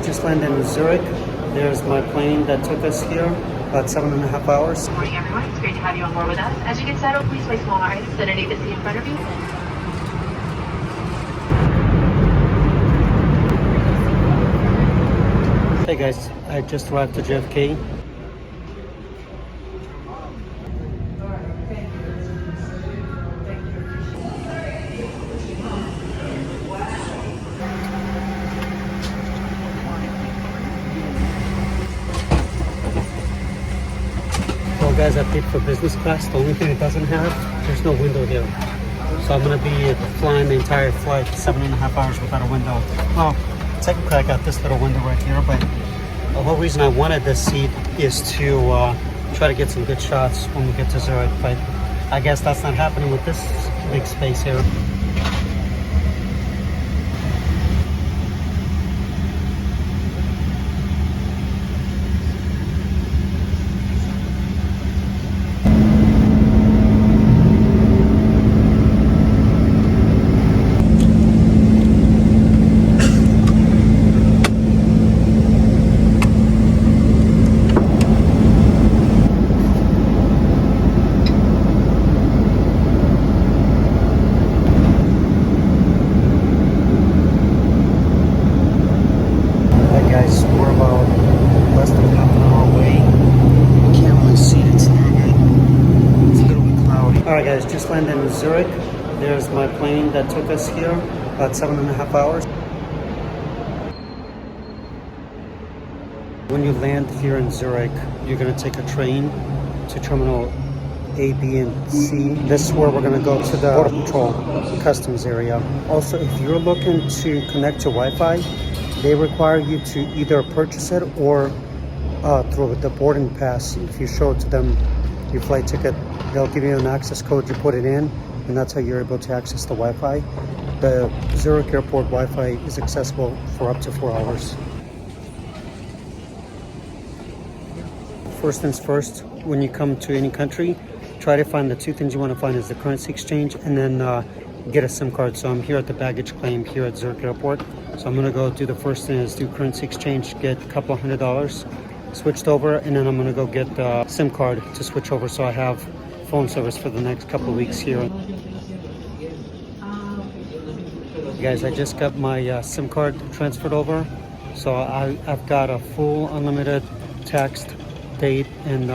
just landed in Zurich. There's my plane that took us here, about 7.5 hours. Good morning, everyone. It's great to have you on board with us. As you get settled, please place smaller items underneath the seat in front of you. Hey guys, I just arrived to JFK. Well guys, I paid for business class. The only thing it doesn't have, there's no window here. So I'm gonna be flying the entire flight, 7.5 hours without a window. Well, technically I got this little window right here, but the whole reason I wanted this seat is to try to get some good shots when we get to Zurich, but I guess that's not happening with this big space here. Guys, we're about less than half an hour away. Can't really see it. It's a little bit cloudy. Alright guys, just landed in Zurich. There's my plane that took us here, about 7.5 hours. When you land here in Zurich, you're going to take a train to Terminal A, B, and C. This is where we're going to go to the Border Patrol Customs area. Also, if you're looking to connect to Wi-Fi, they require you to either purchase it or through the boarding pass. If you show it to them your flight ticket, they'll give you an access code, you put it in, and that's how you're able to access the Wi-Fi. The Zurich Airport Wi-Fi is accessible for up to 4 hours. First things first, when you come to any country, try to find the two things you want to find is the currency exchange and then get a SIM card. So I'm here at the baggage claim here at Zurich Airport. So I'm gonna go do the first thing is do currency exchange, get a couple $100 switched over, and then I'm gonna go get the SIM card to switch over so I have phone service for the next couple of weeks here. Guys, I just got my SIM card transferred over. So I've got a full unlimited text, date, and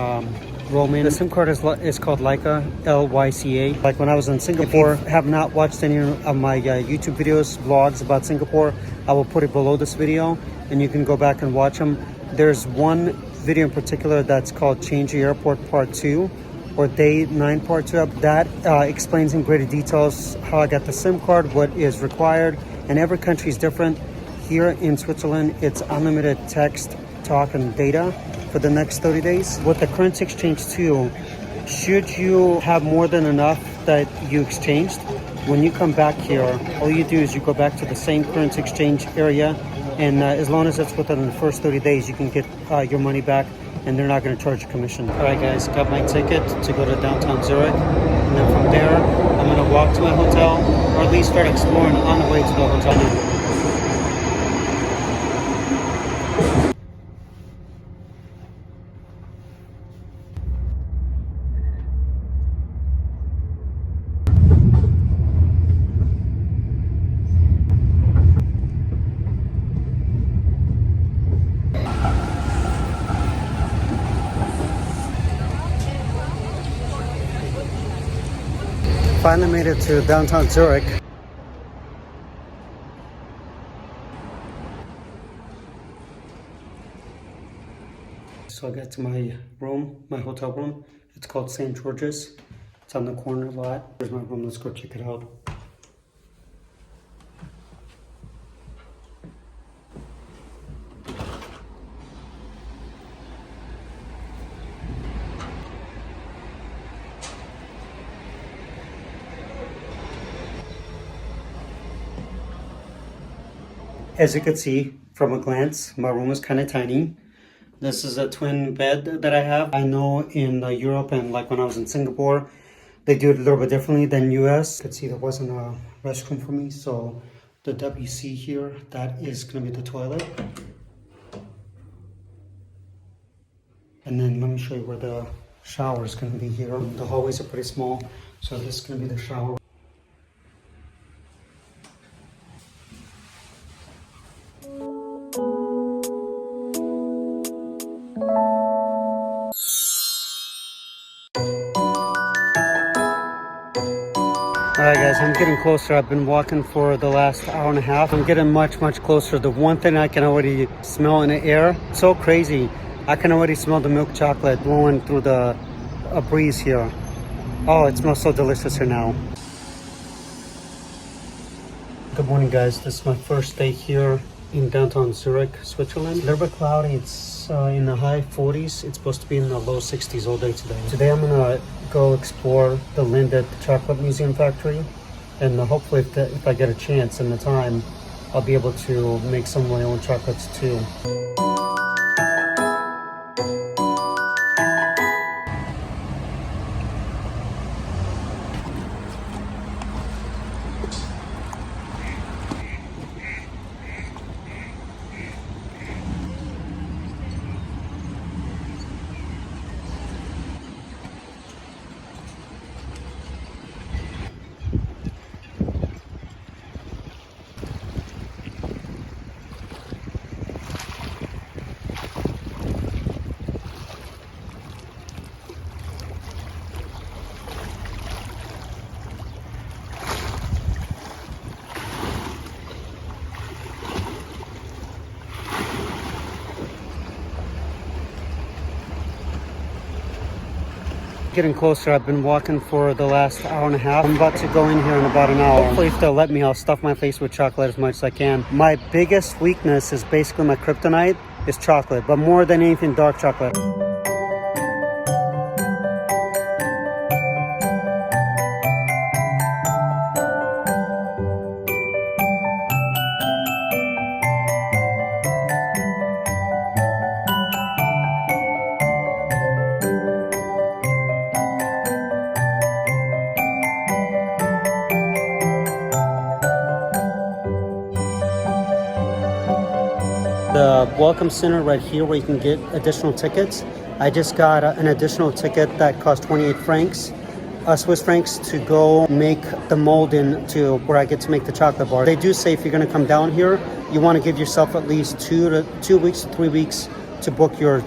roaming. The SIM card is called Lyca, L-Y-C-A. Like when I was in Singapore, have not watched any of my YouTube videos, vlogs about Singapore, I will put it below this video and you can go back and watch them. There's one video in particular that's called Change the Airport Part 2 or Day 9 Part 2. That explains in greater details how I got the SIM card, what is required, and every country is different. Here in Switzerland, it's unlimited text, talk, and data for the next 30 days. With the currency exchange too, should you have more than enough that you exchanged, when you come back here, all you do is you go back to the same currency exchange area, and as long as it's within the first 30 days, you can get your money back and they're not going to charge a commission. All right guys, got my ticket to go to downtown Zurich, and then from there, I'm going to walk to my hotel, or at least start exploring on the way to the hotel. Finally made it to downtown Zurich. So I got to my room, my hotel room. It's called St. George's. It's on the corner lot. There's my room, let's go check it out. As you can see from a glance, my room is kind of tiny. This is a twin bed that I have. I know in Europe and like when I was in Singapore, they do it a little bit differently than US. You can see there wasn't a restroom for me, so the WC here, that is gonna be the toilet. And then let me show you where the shower is going to be here. The hallways are pretty small, so this is going to be the shower. Alright guys, I'm getting closer. I've been walking for the last hour and a half. I'm getting much closer. The one thing I can already smell in the air, it's so crazy. I can already smell the milk chocolate blowing through a breeze here. Oh, it smells so delicious here now. Good morning guys, this is my first day here in downtown Zurich, Switzerland. A little bit cloudy, it's in the high 40s. It's supposed to be in the low 60s all day today. Today I'm gonna go explore the Lindt Chocolate Museum Factory, and hopefully if I get a chance and the time, I'll be able to make some of my own chocolates too. Getting closer. I've been walking for the last hour and a half. I'm about to go in here in about an hour. Hopefully if they'll let me, I'll stuff my face with chocolate as much as I can. My biggest weakness is basically my kryptonite is chocolate, but more than anything, dark chocolate. The welcome center right here where you can get additional tickets. I just got an additional ticket that cost 28 francs, Swiss francs, to go make the mold into where I get to make the chocolate bar. They do say if you're going to come down here, you want to give yourself at least 2 weeks to 3 weeks to book your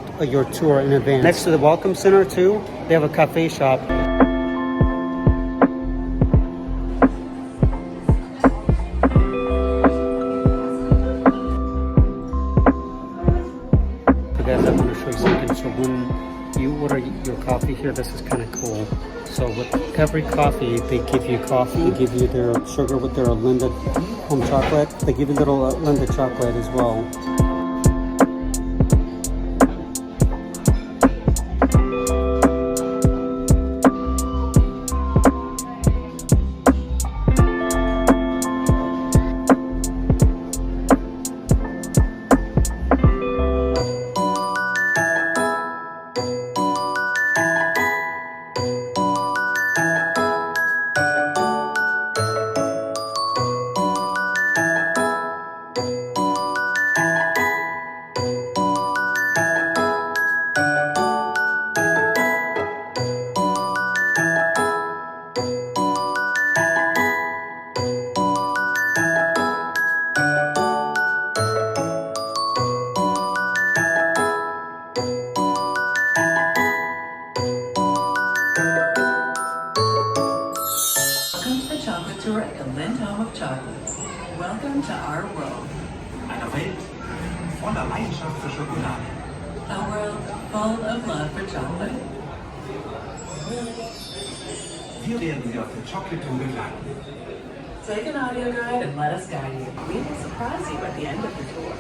tour in advance. Next to the welcome center too, they have a cafe shop. Guys, I want to show you something. So when you order your coffee here, this is kind of cool. So with every coffee, they give you coffee, they give you their sugar with their Lindt home chocolate. They give you little Lindt chocolate as well. Tour at the Lindt Home of Chocolate. Welcome to our world. Eine Welt voller Leidenschaft für Schokolade. A world full of love for chocolate. Wir werden Sie auf der Chocolate Tour begleiten. Take an audio guide and let us guide you. We will surprise you at the end of the tour.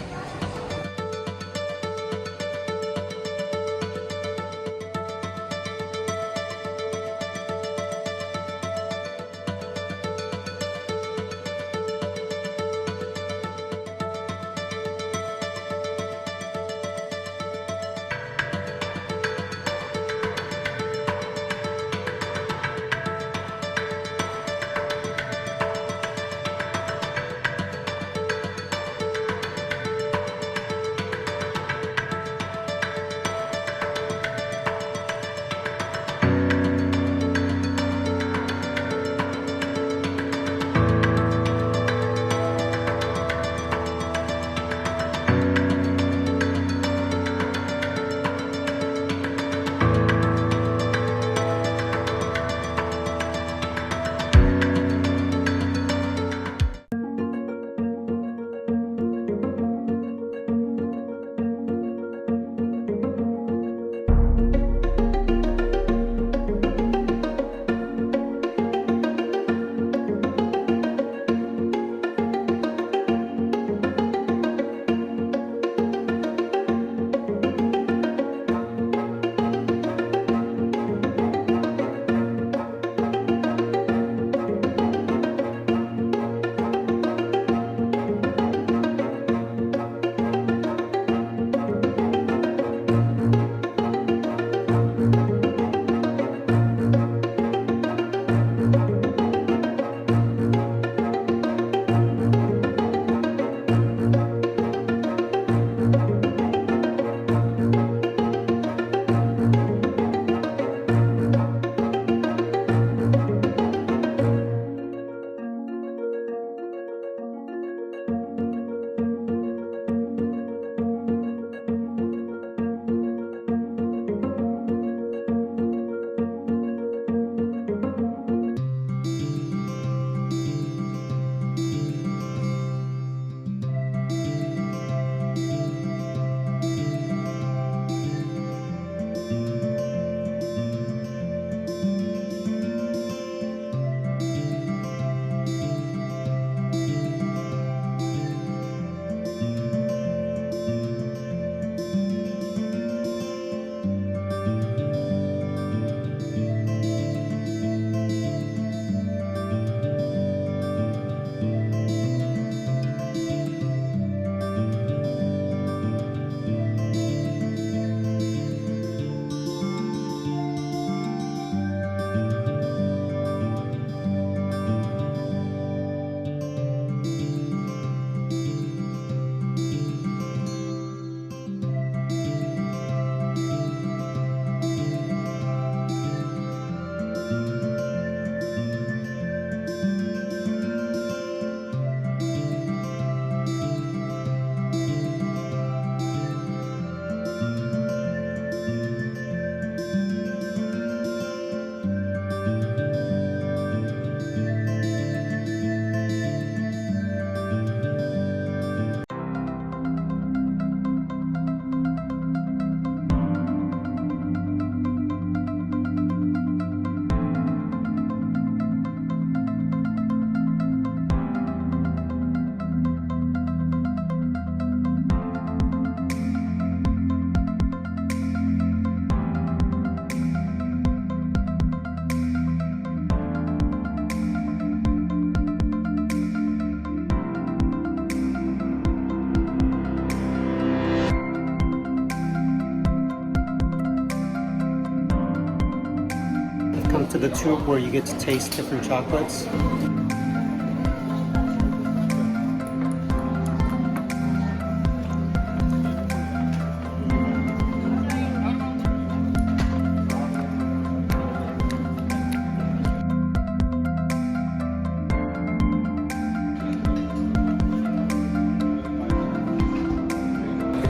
to the tube where you get to taste different chocolates.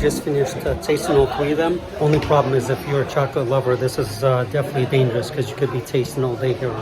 Just finished tasting all three of them. Only problem is if you're a chocolate lover, this is definitely dangerous because you could be tasting all day here.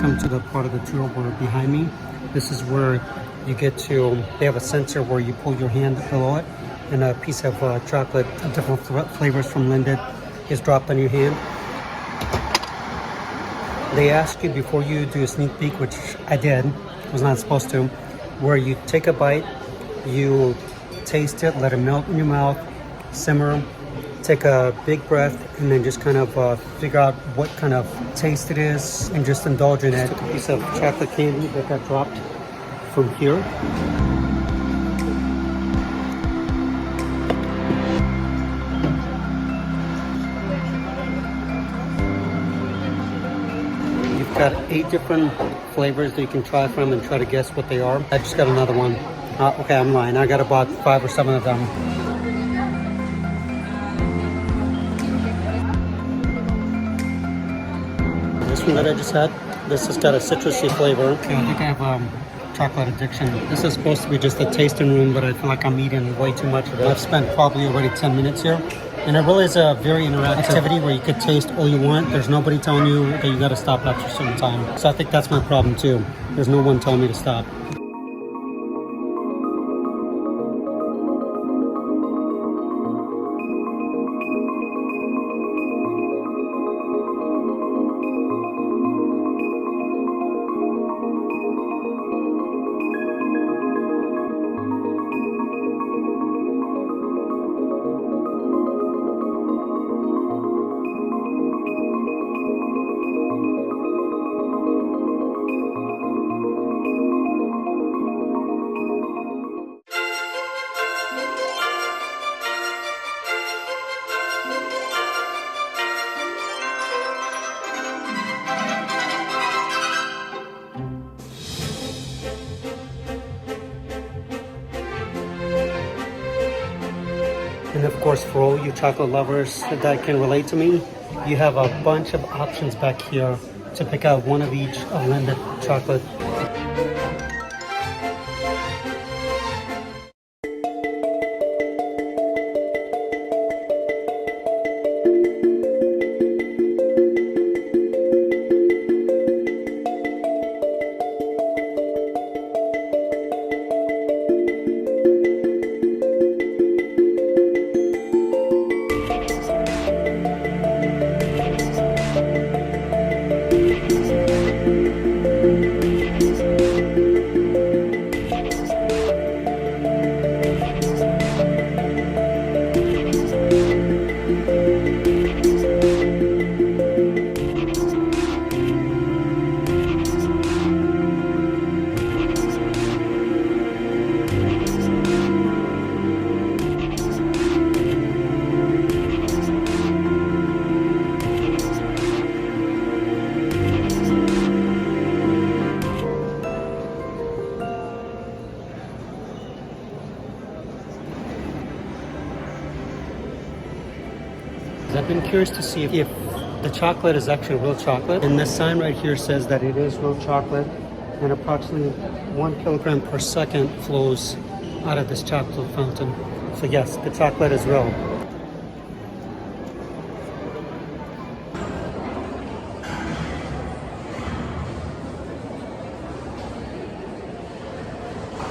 Come to the part of the tour where behind me, this is where you get to, they have a sensor where you pull your hand below it and a piece of chocolate of different flavors from Lindt is dropped on your hand. They ask you before you do a sneak peek, which I did, was not supposed to, where you take a bite, you taste it, let it melt in your mouth, simmer, take a big breath, and then just kind of figure out what kind of taste it is and just indulge in it. A piece of chocolate candy that got dropped from here. You've got 8 different flavors that you can try from and try to guess what they are. I just got another one. Okay, I'm lying. I got about 5 or 7 of them. This one that I just had, this has got a citrusy flavor. Yeah, I think I have chocolate addiction. This is supposed to be just a tasting room, but I feel like I'm eating way too much of it. I've spent probably already 10 minutes here. And it really is a very interactive activity where you could taste all you want. There's nobody telling you that you got to stop after a certain time. So I think that's my problem too. There's no one telling me to stop. And of course, for all you chocolate lovers that can relate to me, you have a bunch of options back here to pick out one of each of Lindt chocolate. I've been curious to see if the chocolate is actually real chocolate. And this sign right here says that it is real chocolate, and approximately 1 kilogram per second flows out of this chocolate fountain. So yes, the chocolate is real.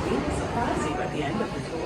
Really surprising. the end of the tour.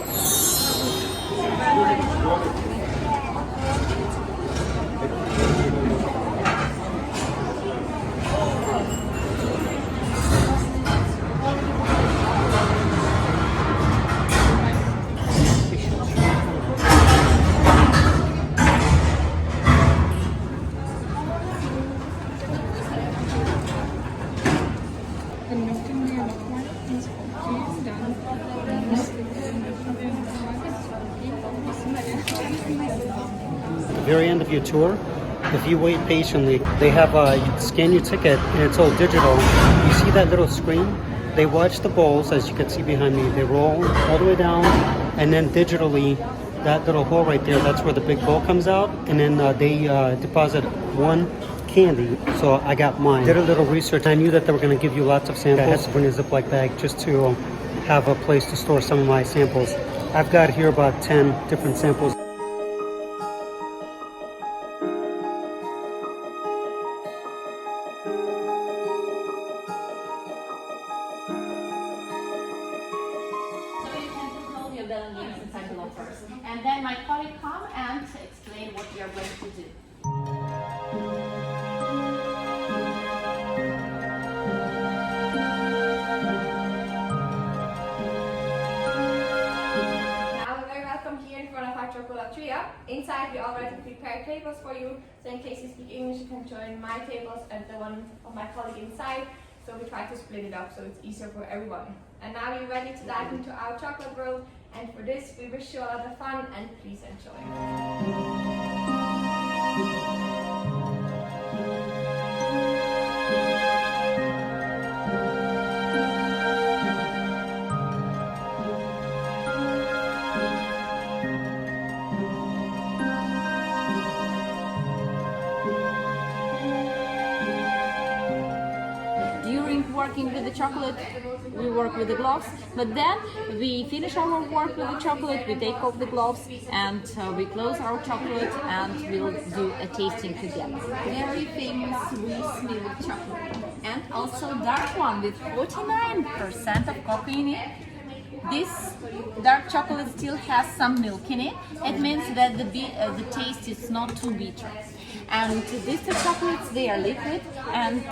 The very end of your tour, if you wait patiently, they have you scan your ticket and it's all digital. You see that little screen? They watch the bowls, as you can see behind me. They roll all the way down, and then digitally, that little hole right there, that's where the big bowl comes out, and then they deposit one candy. So I got mine. Did a little research. I knew that they were going to give you lots of samples. I had to bring a Ziploc bag just to have a place to store some of my samples. I've got here about 10 different samples. inside the lockers. And then my colleague come and explain what we are going to do. Now we're very welcome here in front of our chocolateria. Inside we already prepared tables for you, so in case you speak English you can join my tables and the one of my colleague inside. So we try to split it up so it's easier for everyone. And now we're ready to dive into our chocolate world, and for this we wish you a lot of fun and please enjoy. Working with the chocolate, we work with the gloves, but then we finish our work with the chocolate, we take off the gloves and we close our chocolate and we'll do a tasting together. Very famous Swiss milk chocolate, and also dark one with 49% of coffee in it. This dark chocolate still has some milk in it. It means that the taste is not too bitter. And these two chocolates, they are liquid, and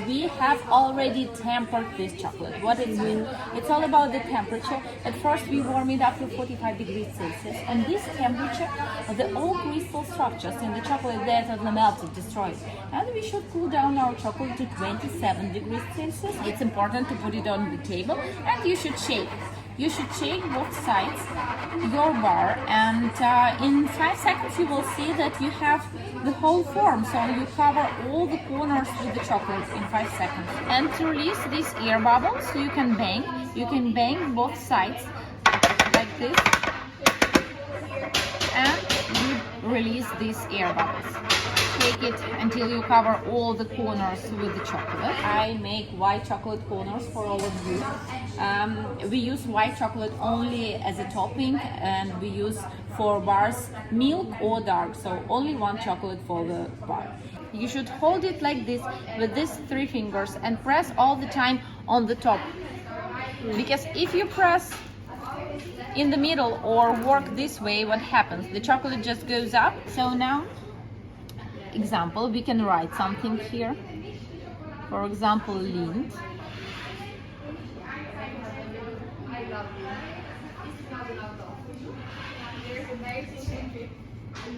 we have already tempered this chocolate. What it means, it's all about the temperature. At first we warm it up to 45 degrees Celsius, and this temperature, the all crystal structures in the chocolate that are melted, destroyed. And we should cool down our chocolate to 27 degrees Celsius. It's important to put it on the table, and you should shake. You should shake both sides, your bar, and in 5 seconds you will see that you have the whole form, so you cover all the corners with the chocolate in 5 seconds. And to release these air bubbles, you can bang both sides like this, and you release these air bubbles. Take it until you cover all the corners with the chocolate. I make white chocolate corners for all of you. We use white chocolate only as a topping, and we use for bars milk or dark, so only one chocolate for the bar. You should hold it like this with these 3 fingers and press all the time on the top, because if you press in the middle or work this way, what happens? The chocolate just goes up. So now, example, we can write something here, for example, Lind.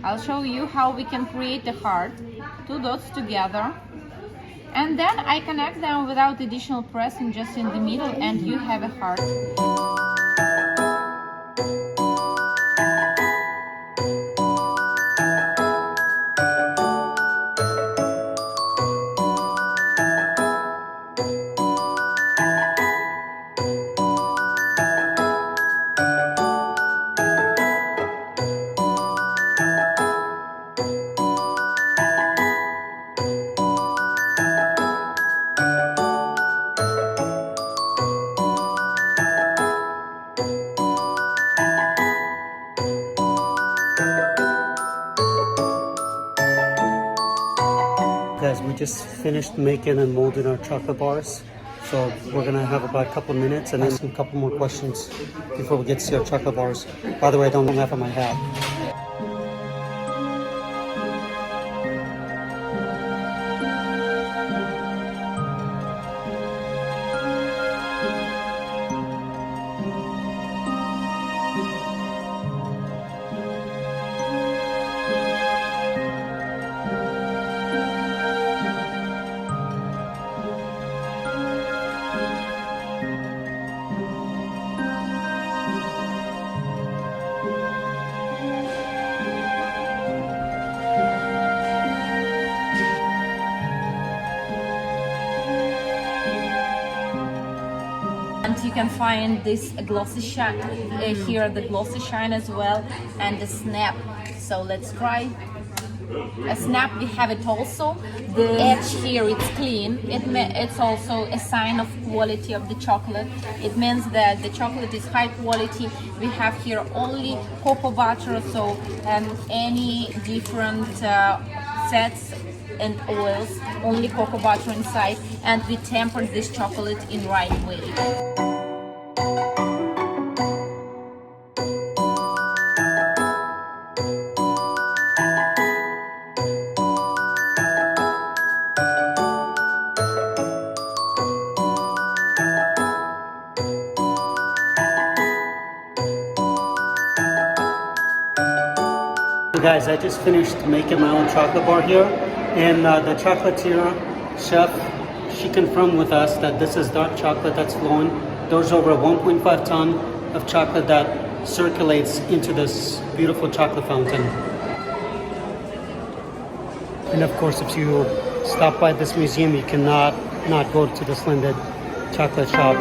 I'll show you how we can create a heart, 2 dots together, and then I connect them without additional pressing, just in the middle, and you have a heart. Guys, we just finished making and molding our chocolate bars. So we're gonna have about a couple of minutes and then a couple more questions before we get to see our chocolate bars. By the way, don't laugh at my hat. And you can find this glossy shine here, the glossy shine as well, and the snap. So let's try a snap. We have it also. The edge here, it's clean. It's also a sign of quality of the chocolate. It means that the chocolate is high quality. We have here only cocoa butter, so any different sets and oils, only cocoa butter inside, and we tempered this chocolate in right way. Guys, I just finished making my own chocolate bar here, and the chocolatier chef, she confirmed with us that this is dark chocolate that's flowing. There's over 1.5 ton of chocolate that circulates into this beautiful chocolate fountain. And of course, if you stop by this museum, you cannot not go to the splendid chocolate shop.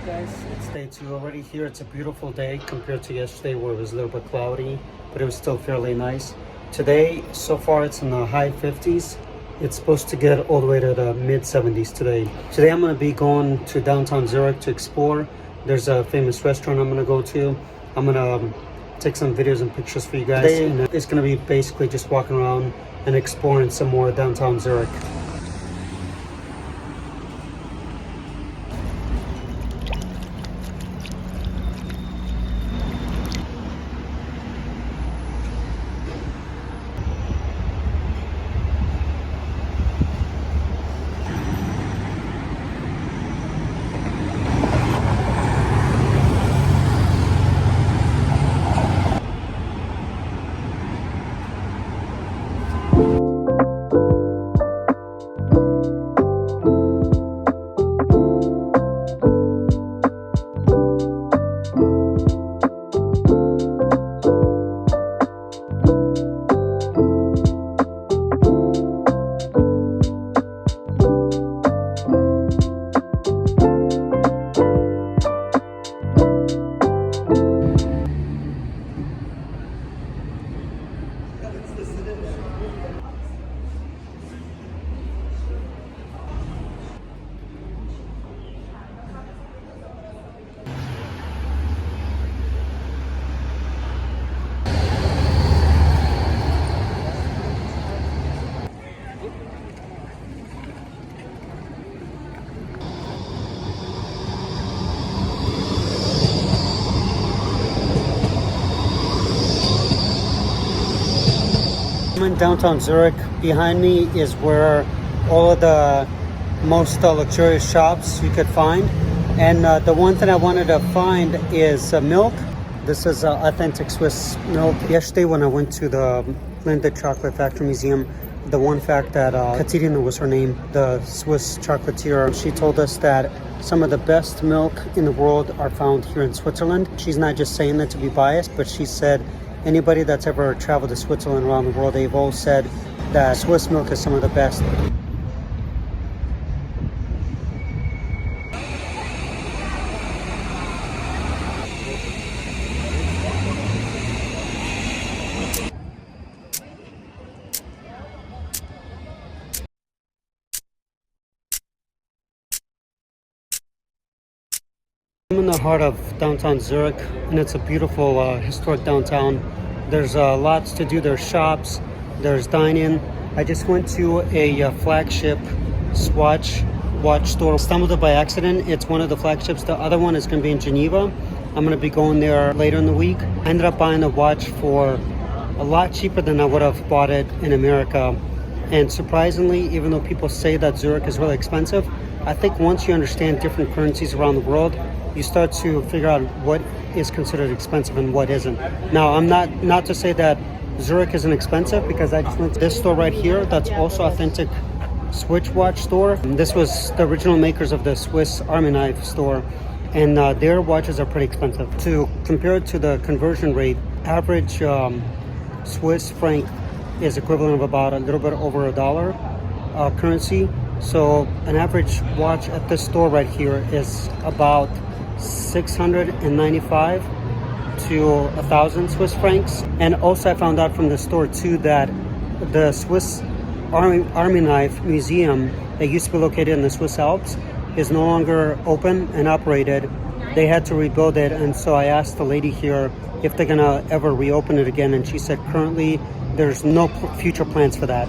Guys, it's day 2 already here. It's a beautiful day compared to yesterday where it was a little bit cloudy, but it was still fairly nice. Today, so far, it's in the high 50s. It's supposed to get all the way to the mid 70s today. Today I'm going to be going to downtown Zurich to explore. There's a famous restaurant I'm going to go to. I'm going to take some videos and pictures for you guys. Today, it's going to be basically just walking around and exploring some more downtown Zurich. I'm in downtown Zurich. Behind me is where all of the most luxurious shops you could find. And the one thing I wanted to find is milk. This is authentic Swiss milk. Yesterday when I went to the Lindt Chocolate Factory Museum, the one fact that Katerina was her name, the Swiss chocolatier, she told us that some of the best milk in the world are found here in Switzerland. She's not just saying that to be biased, but she said anybody that's ever traveled to Switzerland around the world, they've all said that Swiss milk is some of the best. I'm in the heart of downtown Zurich, and it's a beautiful historic downtown. There's lots to do. There's shops, there's dining. I just went to a flagship Swatch watch store. Stumbled it by accident. It's one of the flagships. The other one is going to be in Geneva. I'm going to be going there later in the week. I ended up buying a watch for a lot cheaper than I would have bought it in America. And surprisingly, even though people say that Zurich is really expensive, I think once you understand different currencies around the world, you start to figure out what is considered expensive and what isn't. Now, I'm not to say that Zurich isn't expensive, because I just went to this store right here that's also authentic Swiss watch store. And this was the original makers of the Swiss Army knife store, and their watches are pretty expensive. To compare it to the conversion rate, average Swiss franc is equivalent of about a little bit over $1 currency. So an average watch at this store right here is about 695 to 1,000 Swiss francs. And also I found out from the store too that the Swiss Army Knife Museum that used to be located in the Swiss Alps is no longer open and operated. They had to rebuild it, and so I asked the lady here if they're gonna ever reopen it again, and she said currently there's no future plans for that.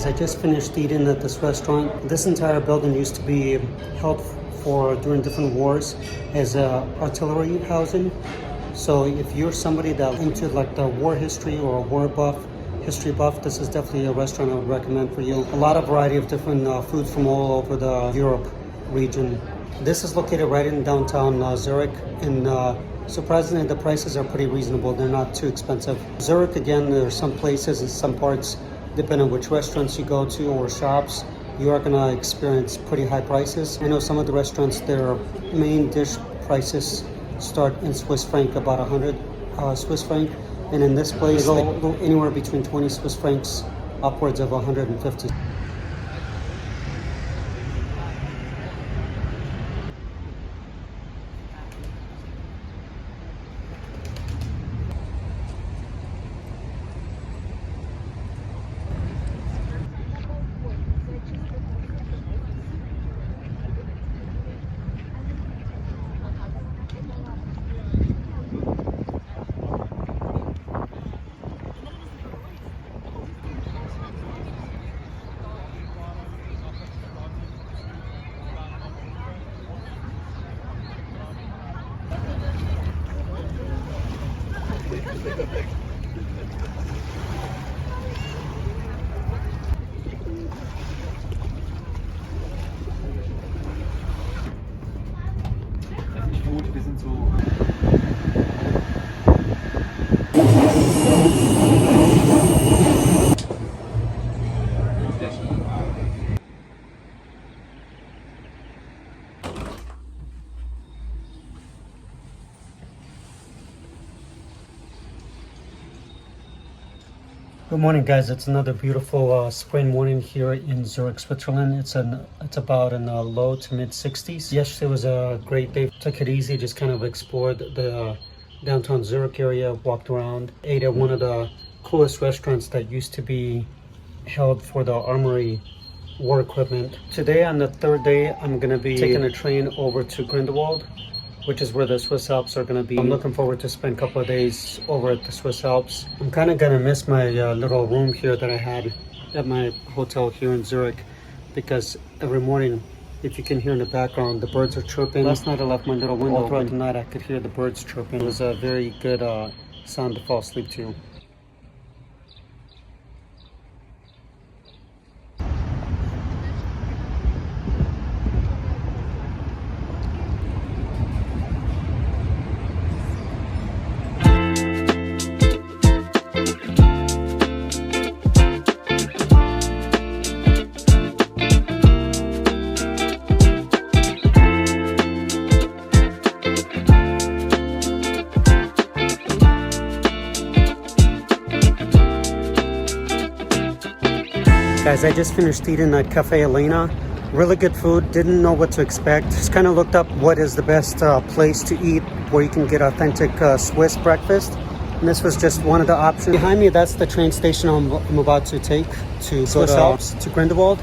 Guys, I just finished eating at this restaurant. This entire building used to be held for during different wars as artillery housing. So if you're somebody that into like the war history or a war buff, history buff, this is definitely a restaurant I would recommend for you. A lot of variety of different foods from all over the Europe region. This is located right in downtown Zurich, and surprisingly the prices are pretty reasonable. They're not too expensive. Zurich, again, there are some places and some parts, depending on which restaurants you go to or shops, you are gonna experience pretty high prices. I know some of the restaurants, their main dish prices start in Swiss franc, about 100 Swiss franc. And in this place, they go anywhere between 20 Swiss francs upwards of 150. Gut, wir sind so. Good morning, guys. It's another beautiful spring morning here in Zurich, Switzerland. It's about in the low to mid 60s. Yesterday was a great day. Took it easy, just kind of explored the downtown Zurich area, walked around, ate at one of the coolest restaurants that used to be held for the armory war equipment. Today, on the third day, I'm gonna be taking a train over to Grindelwald, which is where the Swiss Alps are going to be. I'm looking forward to spend a couple of days over at the Swiss Alps. I'm kind of going to miss my little room here that I had at my hotel here in Zurich, because every morning, if you can hear in the background, the birds are chirping. Last night I left my little window all throughout the night. I could hear the birds chirping. It was a very good sound to fall asleep to. Guys, I just finished eating at Cafe Elena. Really good food, didn't know what to expect. Just kind of looked up what is the best place to eat where you can get authentic Swiss breakfast. And this was just one of the options. Behind me, that's the train station I'm about to take to Swiss Alps, to Grindelwald.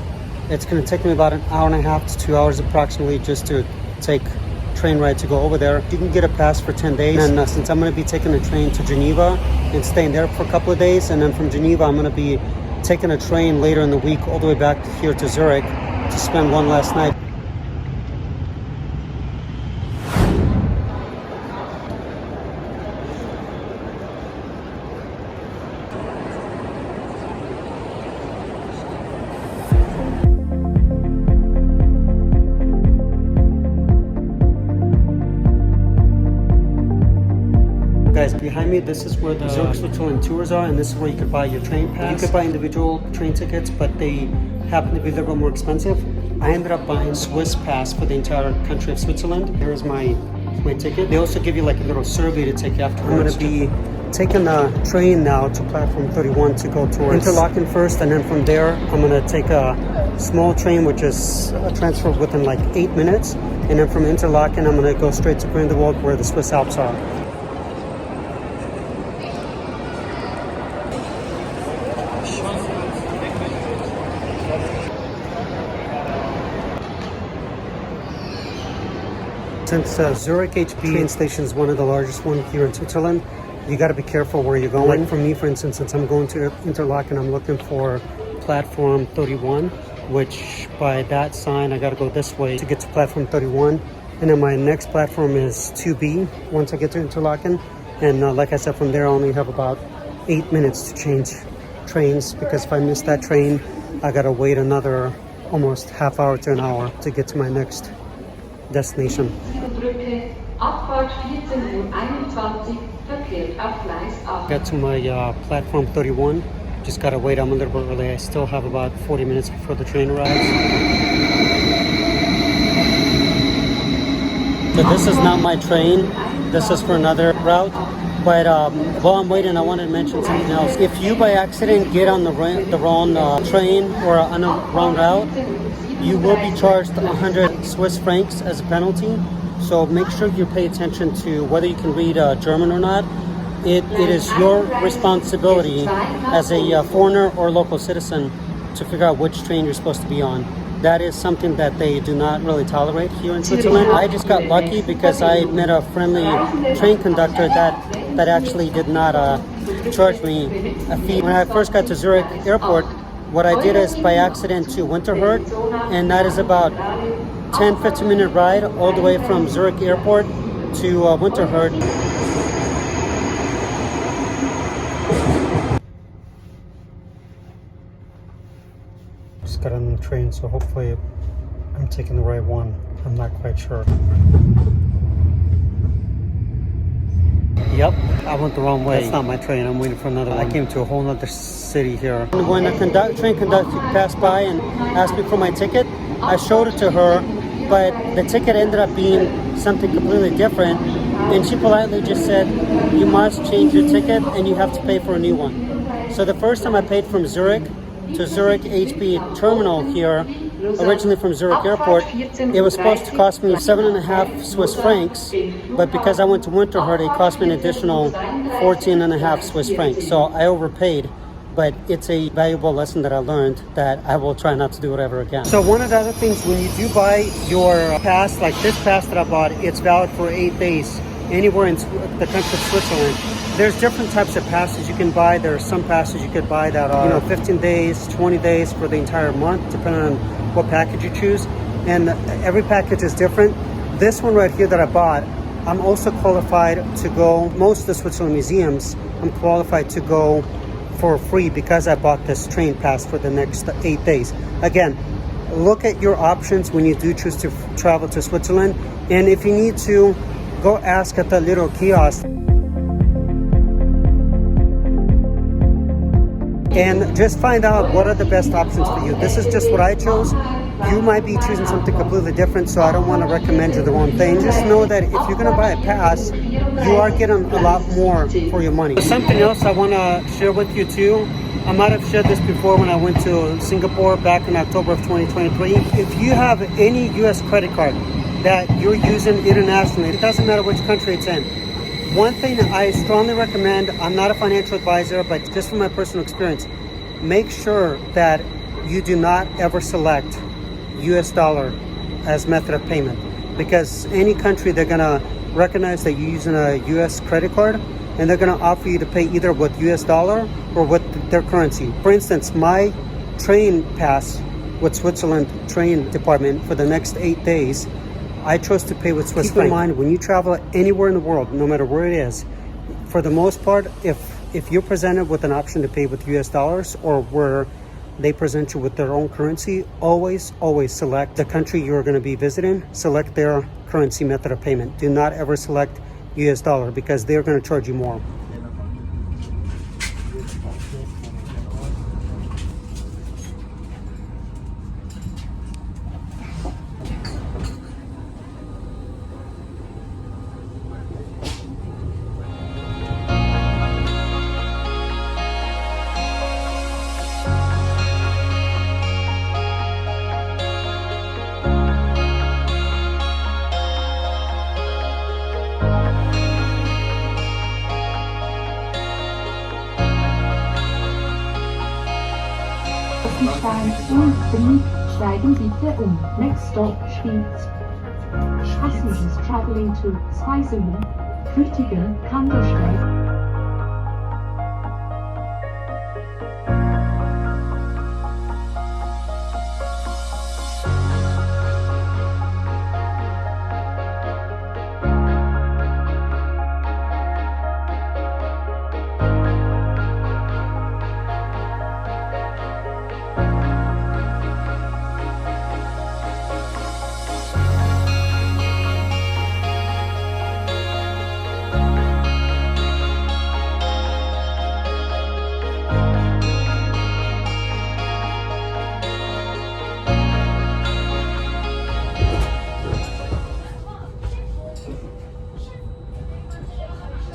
It's gonna take me about an hour and a half to 2 hours approximately just to take train ride to go over there. You can get a pass for 10 days. And since I'm gonna be taking a train to Geneva and staying there for a couple of days, and then from Geneva, I'm gonna be taking a train later in the week all the way back here to Zurich to spend one last night. Guys, behind me, this is where the Zurich, Switzerland tours are, and this is where you could buy your train pass. You could buy individual train tickets, but they happen to be a little bit more expensive. I ended up buying Swiss pass for the entire country of Switzerland. Here's my ticket. They also give you like a little survey to take afterwards. I'm going to be taking the train now to platform 31 to go towards Interlaken first, and then from there, I'm going to take a small train, which is transferred within like 8 minutes. And then from Interlaken, I'm going to go straight to Grindelwald, where the Swiss Alps are. Since Zurich HB train station is one of the largest ones here in Switzerland, you got to be careful where you're going. Like for me, for instance, since I'm going to Interlaken, I'm looking for platform 31, which by that sign I gotta go this way to get to platform 31. And then my next platform is 2B once I get to Interlaken. And like I said, from there I only have about 8 minutes to change trains, because if I miss that train, I gotta wait another almost half hour to an hour to get to my next destination. Got to my platform 31. Just gotta wait. I'm a little bit early. I still have about 40 minutes before the train arrives. So this is not my train. This is for another route. But while I'm waiting, I wanted to mention something else. If you by accident get on the wrong train or on the wrong route, you will be charged 100 Swiss francs as a penalty. So make sure you pay attention to whether you can read German or not. It is your responsibility as a foreigner or local citizen to figure out which train you're supposed to be on. That is something that they do not really tolerate here in Switzerland. I just got lucky because I met a friendly train conductor that actually did not charge me a fee. When I first got to Zurich airport, what I did is by accident to Winterhurt, and that is about 10-15 minute ride all the way from Zurich airport to Winterhurt. Just got on the train, so hopefully I'm taking the right one. I'm not quite sure. Yep, I went the wrong way. That's not my train. I'm waiting for another one. I came to a whole other city here. When the train conductor passed by and asked me for my ticket, I showed it to her, but the ticket ended up being something completely different. And she politely just said, you must change your ticket and you have to pay for a new one. So the first time I paid from Zurich to Zurich HB terminal here, originally from Zurich airport, it was supposed to cost me 7.5 Swiss francs, but because I went to Winterhurt, it cost me an additional 14.5 Swiss francs. So I overpaid, but it's a valuable lesson that I learned that I will try not to do it ever again. So one of the other things, when you do buy your pass, like this pass that I bought, it's valid for 8 days anywhere in the country of Switzerland. There's different types of passes you can buy. There are some passes you could buy that are 15 days, 20 days for the entire month, depending on what package you choose. And every package is different. This one right here that I bought, I'm also qualified to go, most of the Switzerland museums, I'm qualified to go for free because I bought this train pass for the next 8 days. Again, look at your options when you do choose to travel to Switzerland. And if you need to, go ask at the little kiosk. And just find out what are the best options for you. This is just what I chose. You might be choosing something completely different, so I don't want to recommend you the wrong thing. Just know that if you're going to buy a pass, you are getting a lot more for your money. Something else I want to share with you too. I might have shared this before when I went to Singapore back in October of 2023. If you have any US credit card that you're using internationally, it doesn't matter which country it's in. One thing that I strongly recommend, I'm not a financial advisor, but just from my personal experience, make sure that you do not ever select US dollar as method of payment, because any country, they're gonna recognize that you're using a US credit card and they're gonna offer you to pay either with US dollar or with their currency. For instance, my train pass with Switzerland train department for the next 8 days, I chose to pay with Swiss francs. Keep in mind, when you travel anywhere in the world, no matter where it is, for the most part, if you're presented with an option to pay with US dollars or where they present you with their own currency, always select the country you're going to be visiting, select their currency method of payment. Do not ever select US dollar because they're going to charge you more. Steigen bitte Next stop, Schwyz. Passengers traveling to Zweisimmen, Frutigen, Kandersteg.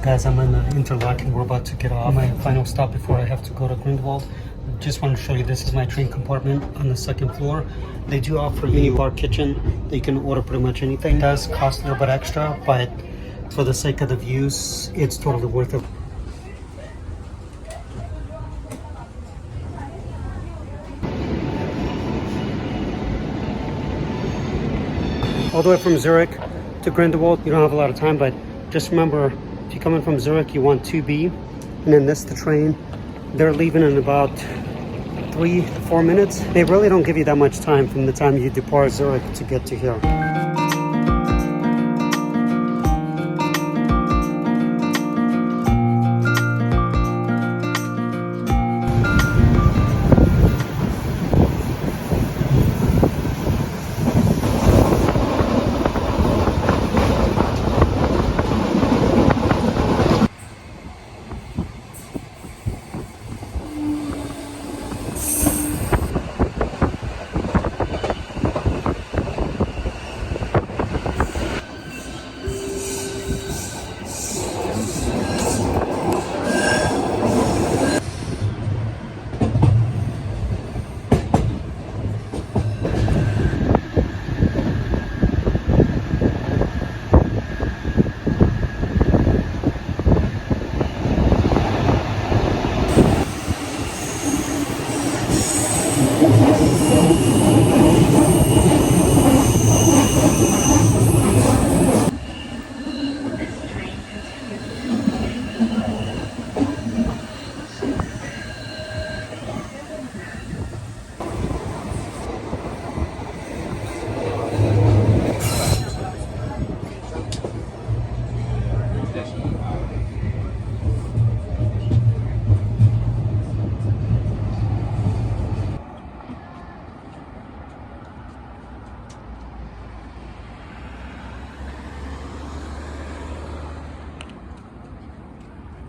Guys, I'm in Interlaken. We're about to get off my final stop before I have to go to Grindelwald. Just want to show you, this is my train compartment on the second floor. They do offer a mini-bar kitchen that you can order pretty much anything. It does cost a little bit extra, but for the sake of the views, it's totally worth it. All the way from Zurich to Grindelwald, you don't have a lot of time, but just remember, if you're coming from Zurich, you want 2B, and then this, the train, they're leaving in about 3 to 4 minutes. They really don't give you that much time from the time you depart Zurich to get to here.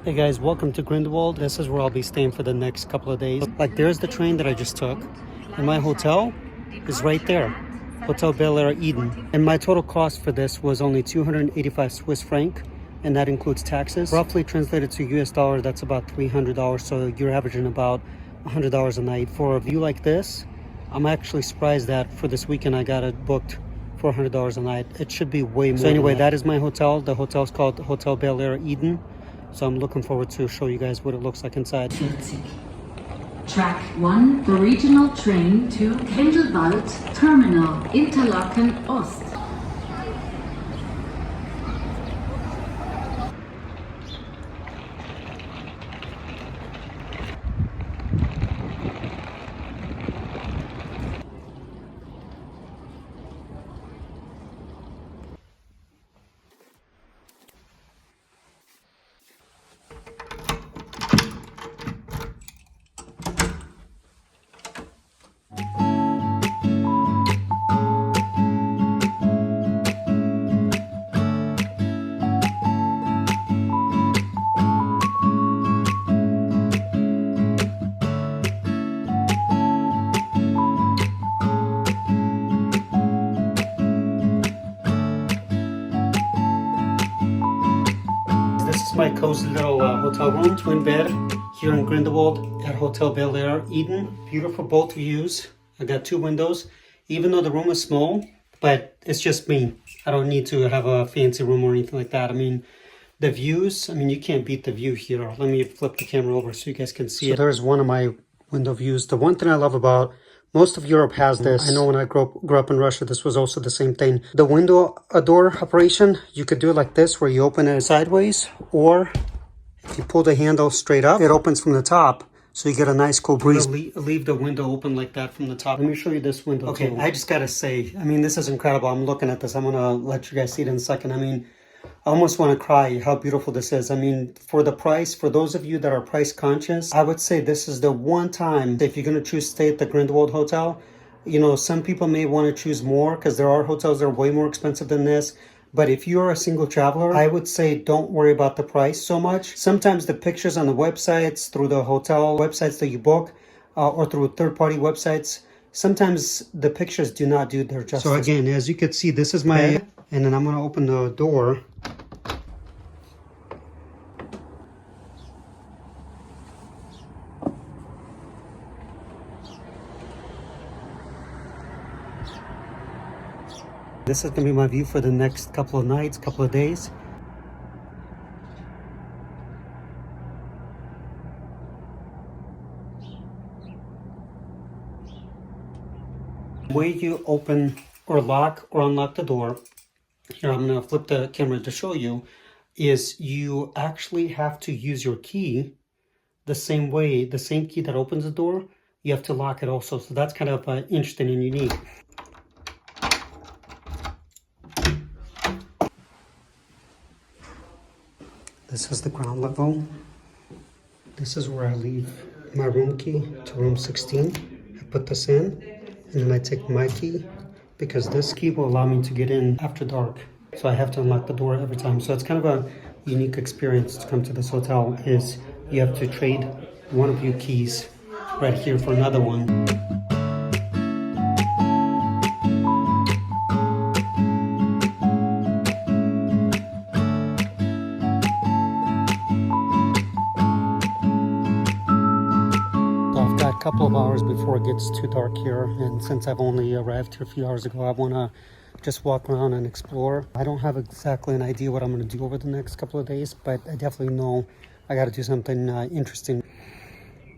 Hey guys, welcome to Grindelwald. This is where I'll be staying for the next couple of days. Like, there's the train that I just took, and my hotel is right there. Hotel Bel Air Eden. And my total cost for this was only 285 Swiss franc, and that includes taxes. Roughly translated to US dollar, that's about $300, so you're averaging about $100 a night. For a view like this, I'm actually surprised that for this weekend I got it booked for $100 a night. It should be way more. So anyway, that is my hotel. The hotel's called Hotel Bel Air Eden. So I'm looking forward to show you guys what it looks like inside. Track 1, the regional train to Grindelwald Terminal, Interlaken Ost. My cozy little hotel room, twin bed here in Grindelwald at Hotel Bel Air Eden. Beautiful both views. I got 2 windows, even though the room is small, but it's just me. I don't need to have a fancy room or anything like that. I mean, the views, I mean, you can't beat the view here. Let me flip the camera over so you guys can see it. There's one of my window views. The one thing I love about most of Europe has this. I know when I grew up in Russia, this was also the same thing. The window door operation, you could do it like this, where you open it sideways, or if you pull the handle straight up, it opens from the top. So you get a nice cool breeze. Leave the window open like that from the top. Let me show you this window. Okay, I just gotta say, I mean, this is incredible. I'm looking at this. I'm gonna let you guys see it in a second. I mean, I almost want to cry how beautiful this is. I mean, for the price, for those of you that are price conscious, I would say this is the one time, if you're going to choose to stay at the Grindelwald Hotel, you know, some people may want to choose more because there are hotels that are way more expensive than this. But if you're a single traveler, I would say don't worry about the price so much. Sometimes the pictures on the websites, through the hotel websites that you book, or through third-party websites, sometimes the pictures do not do their justice. So again, as you can see, this is my bed, and then I'm going to open the door. This is gonna be my view for the next couple of nights, couple of days. The way you open or lock or unlock the door, here I'm gonna flip the camera to show you, is you actually have to use your key the same way, the same key that opens the door, you have to lock it also. So that's kind of interesting and unique. This is the ground level. This is where I leave my room key to room 16. I put this in, and then I take my key, because this key will allow me to get in after dark. So I have to unlock the door every time. So it's kind of a unique experience to come to this hotel, is you have to trade one of your keys right here for another one. A couple of hours before it gets too dark here, and since I've only arrived here a few hours ago, I want to just walk around and explore. I don't have exactly an idea what I'm going to do over the next couple of days, but I definitely know I got to do something interesting.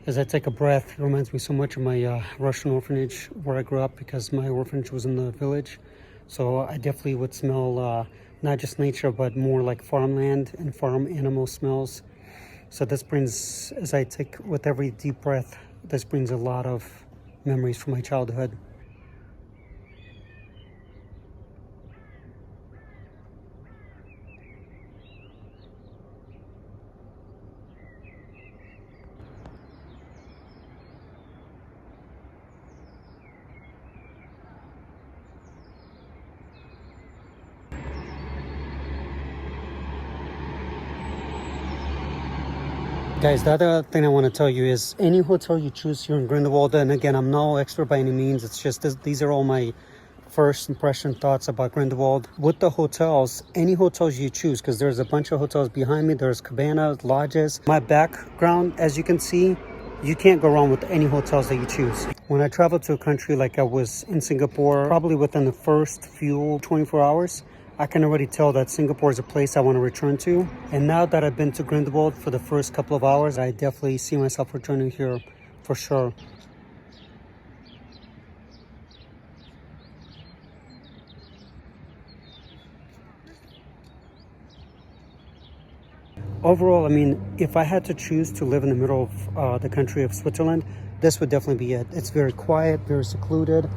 As I take a breath, it reminds me so much of my Russian orphanage where I grew up, because my orphanage was in the village. So I definitely would smell not just nature, but more like farmland and farm animal smells. So this brings, as I take with every deep breath, this brings a lot of memories from my childhood. Guys, the other thing I want to tell you is any hotel you choose here in Grindelwald, and again, I'm no expert by any means, it's just these are all my first impression thoughts about Grindelwald. With the hotels, any hotels you choose, because there's a bunch of hotels behind me, there's cabanas, lodges. My background, as you can see, you can't go wrong with any hotels that you choose. When I travel to a country like I was in Singapore, probably within the first few 24 hours, I can already tell that Singapore is a place I want to return to. And now that I've been to Grindelwald for the first couple of hours, I definitely see myself returning here for sure. Overall, I mean, if I had to choose to live in the middle of the country of Switzerland, this would definitely be it. It's very quiet, very secluded.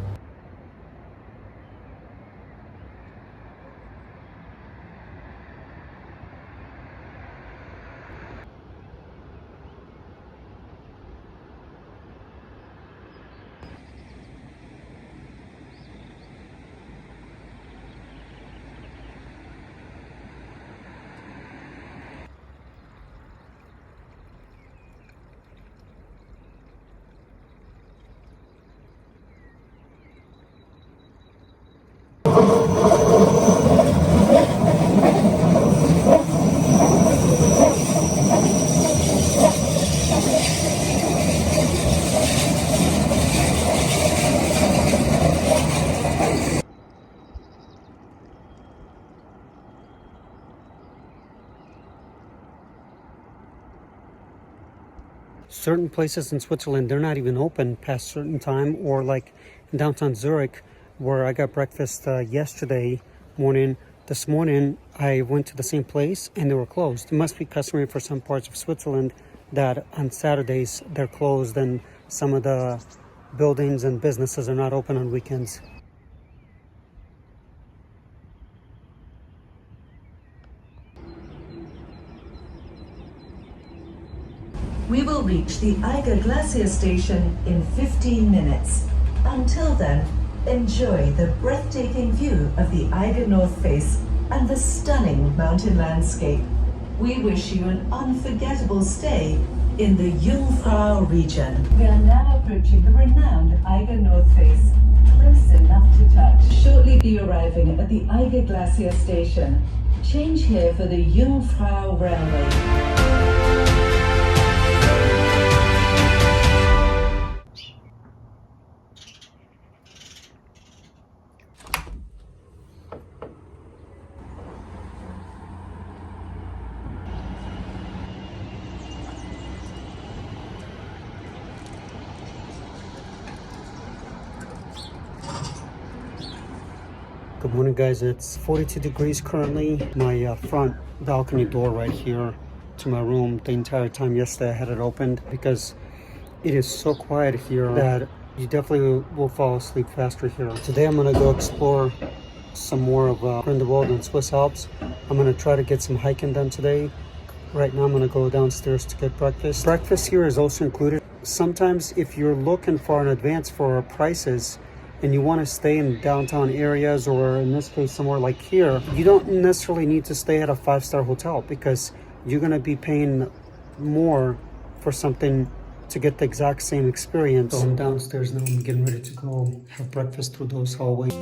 Certain places in Switzerland, they're not even open past certain time, or like in downtown Zurich, where I got breakfast yesterday morning. This morning, I went to the same place and they were closed. It must be customary for some parts of Switzerland that on Saturdays they're closed, and some of the buildings and businesses are not open on weekends. We will reach the Eiger Glacier Station in 15 minutes. Until then, enjoy the breathtaking view of the Eiger North Face and the stunning mountain landscape. We wish you an unforgettable stay in the Jungfrau region. We are now approaching the renowned Eiger North Face, close enough to touch. Shortly be arriving at the Eiger Glacier Station. Change here for the Jungfrau Railway. Good morning, guys. It's 42 degrees currently. My front balcony door right here to my room, the entire time yesterday I had it opened because it is so quiet here that you definitely will fall asleep faster here. Today I'm gonna go explore some more of Grindelwald and Swiss Alps. I'm gonna try to get some hiking done today. Right now I'm gonna go downstairs to get breakfast. Breakfast here is also included. Sometimes if you're looking far in advance for prices and you want to stay in downtown areas, or in this case somewhere like here, you don't necessarily need to stay at a 5-star hotel because you're going to be paying more for something to get the exact same experience. So I'm downstairs now. I'm getting ready to go have breakfast through those hallways.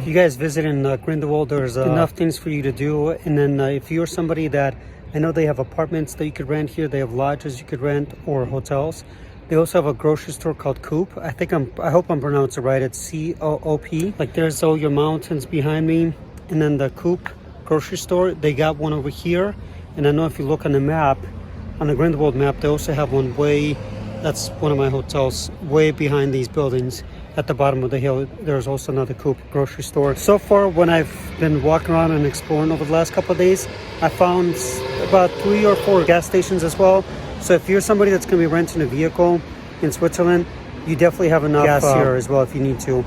If you guys visit in Grindelwald, there's enough things for you to do. And then if you're somebody that, I know they have apartments that you could rent here, they have lodges you could rent, or hotels. They also have a grocery store called Coop. I hope I'm pronouncing it right. It's C-O-O-P. Like there's all your mountains behind me. And then the Coop grocery store, they got one over here. And I know if you look on the map, on the Grindelwald map, they also have one that's one of my hotels, way behind these buildings. At the bottom of the hill, there's also another Coop grocery store. So far, when I've been walking around and exploring over the last couple of days, I found about 3 or 4 gas stations as well. So if you're somebody that's going to be renting a vehicle in Switzerland, you definitely have enough gas here as well if you need to.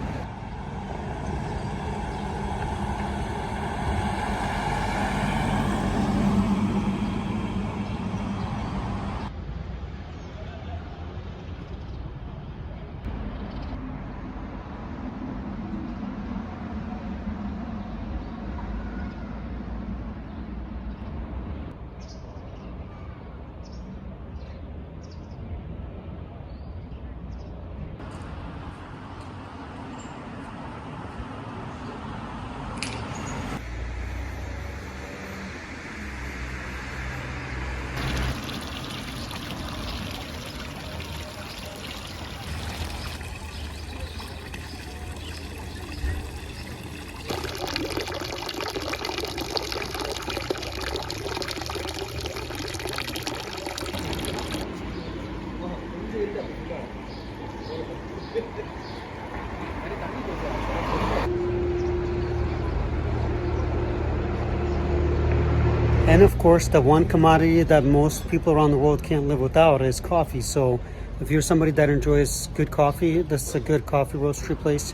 And of course, the one commodity that most people around the world can't live without is coffee. So if you're somebody that enjoys good coffee, this is a good coffee roastery place.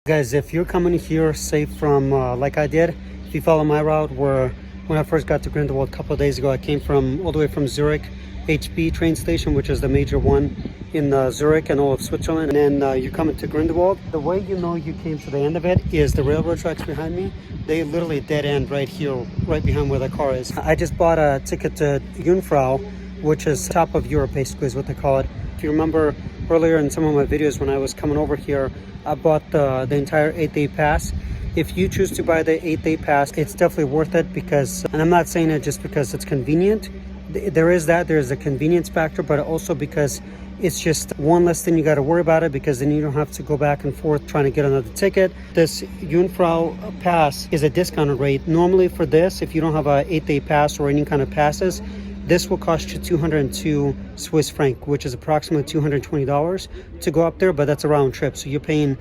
Guys, if you're coming here, say from like I did, if you follow my route, where when I first got to Grindelwald a couple of days ago, I came from all the way from Zürich HB train station, which is the major one in Zurich and all of Switzerland. And then you're coming to Grindelwald. The way you know you came to the end of it is the railroad tracks behind me. They literally dead end right here, right behind where the car is. I just bought a ticket to Jungfrau, which is top of Europe, basically is what they call it. If you remember earlier in some of my videos when I was coming over here, I bought the entire 8-day pass. If you choose to buy the 8-day pass, it's definitely worth it because, and I'm not saying it just because it's convenient. There's a convenience factor, but also because it's just one less thing you got to worry about it, because then you don't have to go back and forth trying to get another ticket. This Jungfrau pass is a discounted rate. Normally for this, if you don't have a 8-day pass or any kind of passes, this will cost you 202 Swiss franc, which is approximately $220 to go up there, but that's a round trip. So you're paying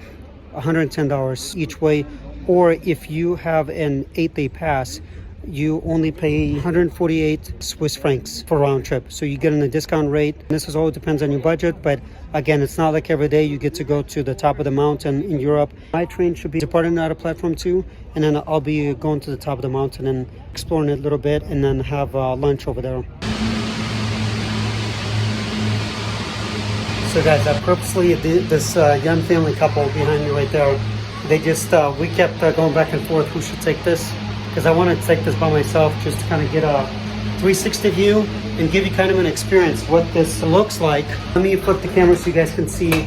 $110 each way. Or if you have an 8-day pass, you only pay 148 Swiss francs for round trip. So you get in a discount rate. This is all depends on your budget, but again, it's not like every day you get to go to the top of the mountain in Europe. My train should be departing out of platform 2, and then I'll be going to the top of the mountain and exploring it a little bit, and then have lunch over there. So guys, I purposely did this young family couple behind me right there. They just, we kept going back and forth who should take this, because I wanted to take this by myself just to kind of get a 360 view and give you kind of an experience what this looks like. Let me flip the camera so you guys can see.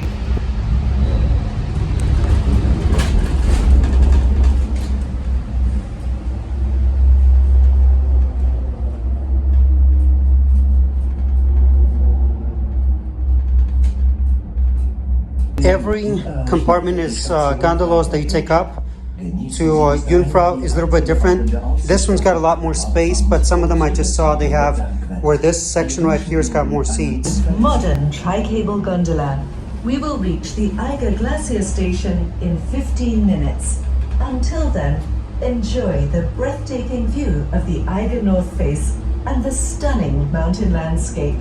Every compartment is gondolas that you take up to Jungfrau is a little bit different. This one's got a lot more space, but some of them I just saw they have where this section right here has got more seats. Modern tri-cable gondola. We will reach the Eiger Glacier Station in 15 minutes. Until then, enjoy the breathtaking view of the Eiger North Face and the stunning mountain landscape.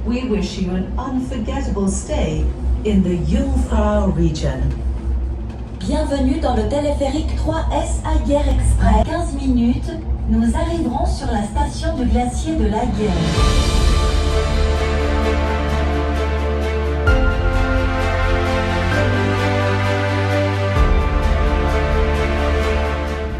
We wish you an unforgettable stay in the Jungfrau region. Bienvenue dans le téléphérique 3S Eiger Express. 15 minutes, nous arriverons sur la station du glacier de l'Eiger.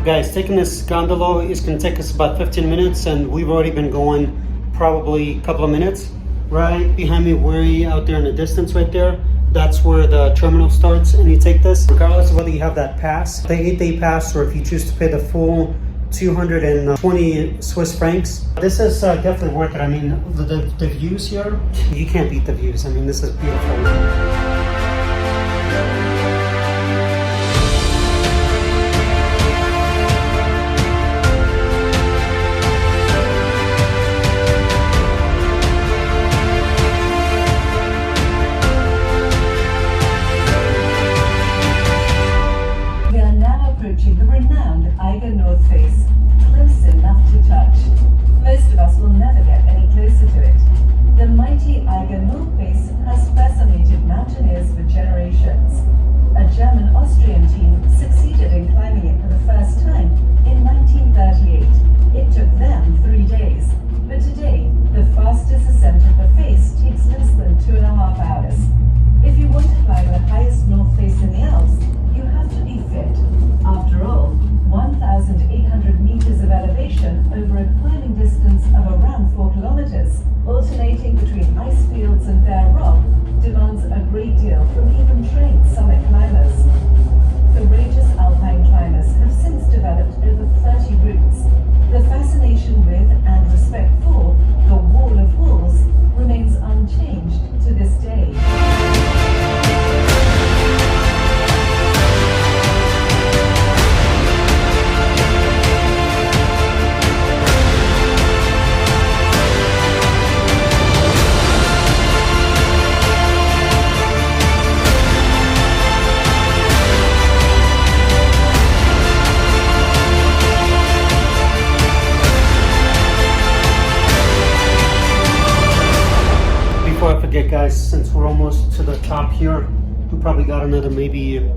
Guys, taking this gondola is going to take us about 15 minutes, and we've already been going probably a couple of minutes. Right behind me, way out there in the distance right there, that's where the terminal starts, and you take this regardless of whether you have that pass, the 8-day pass, or if you choose to pay the full 220 Swiss francs. This is definitely worth it. I mean, the views here, you can't beat the views. I mean, this is beautiful. The renowned Eiger North Face, close enough to touch. Most of us will never get any closer to it. The mighty Eiger North Face has fascinated mountaineers for generations. A German-Austrian team succeeded in climbing it for the first time in 1938. It took them 3 days, but today, the fastest ascent of the face takes less than 2.5 hours. If you want to climb the highest North Face in the Alps, you have to be fit. After all, 1,800 meters of elevation over a climbing distance of around 4 kilometers, alternating between ice fields and bare rock, demands a great deal from even trained summit climbers. Courageous alpine climbers have since developed over 30 routes. The fascination with and respect for the Wall of Walls remains unchanged to this day. Before I forget, guys, since we're almost to the top here, we probably got another maybe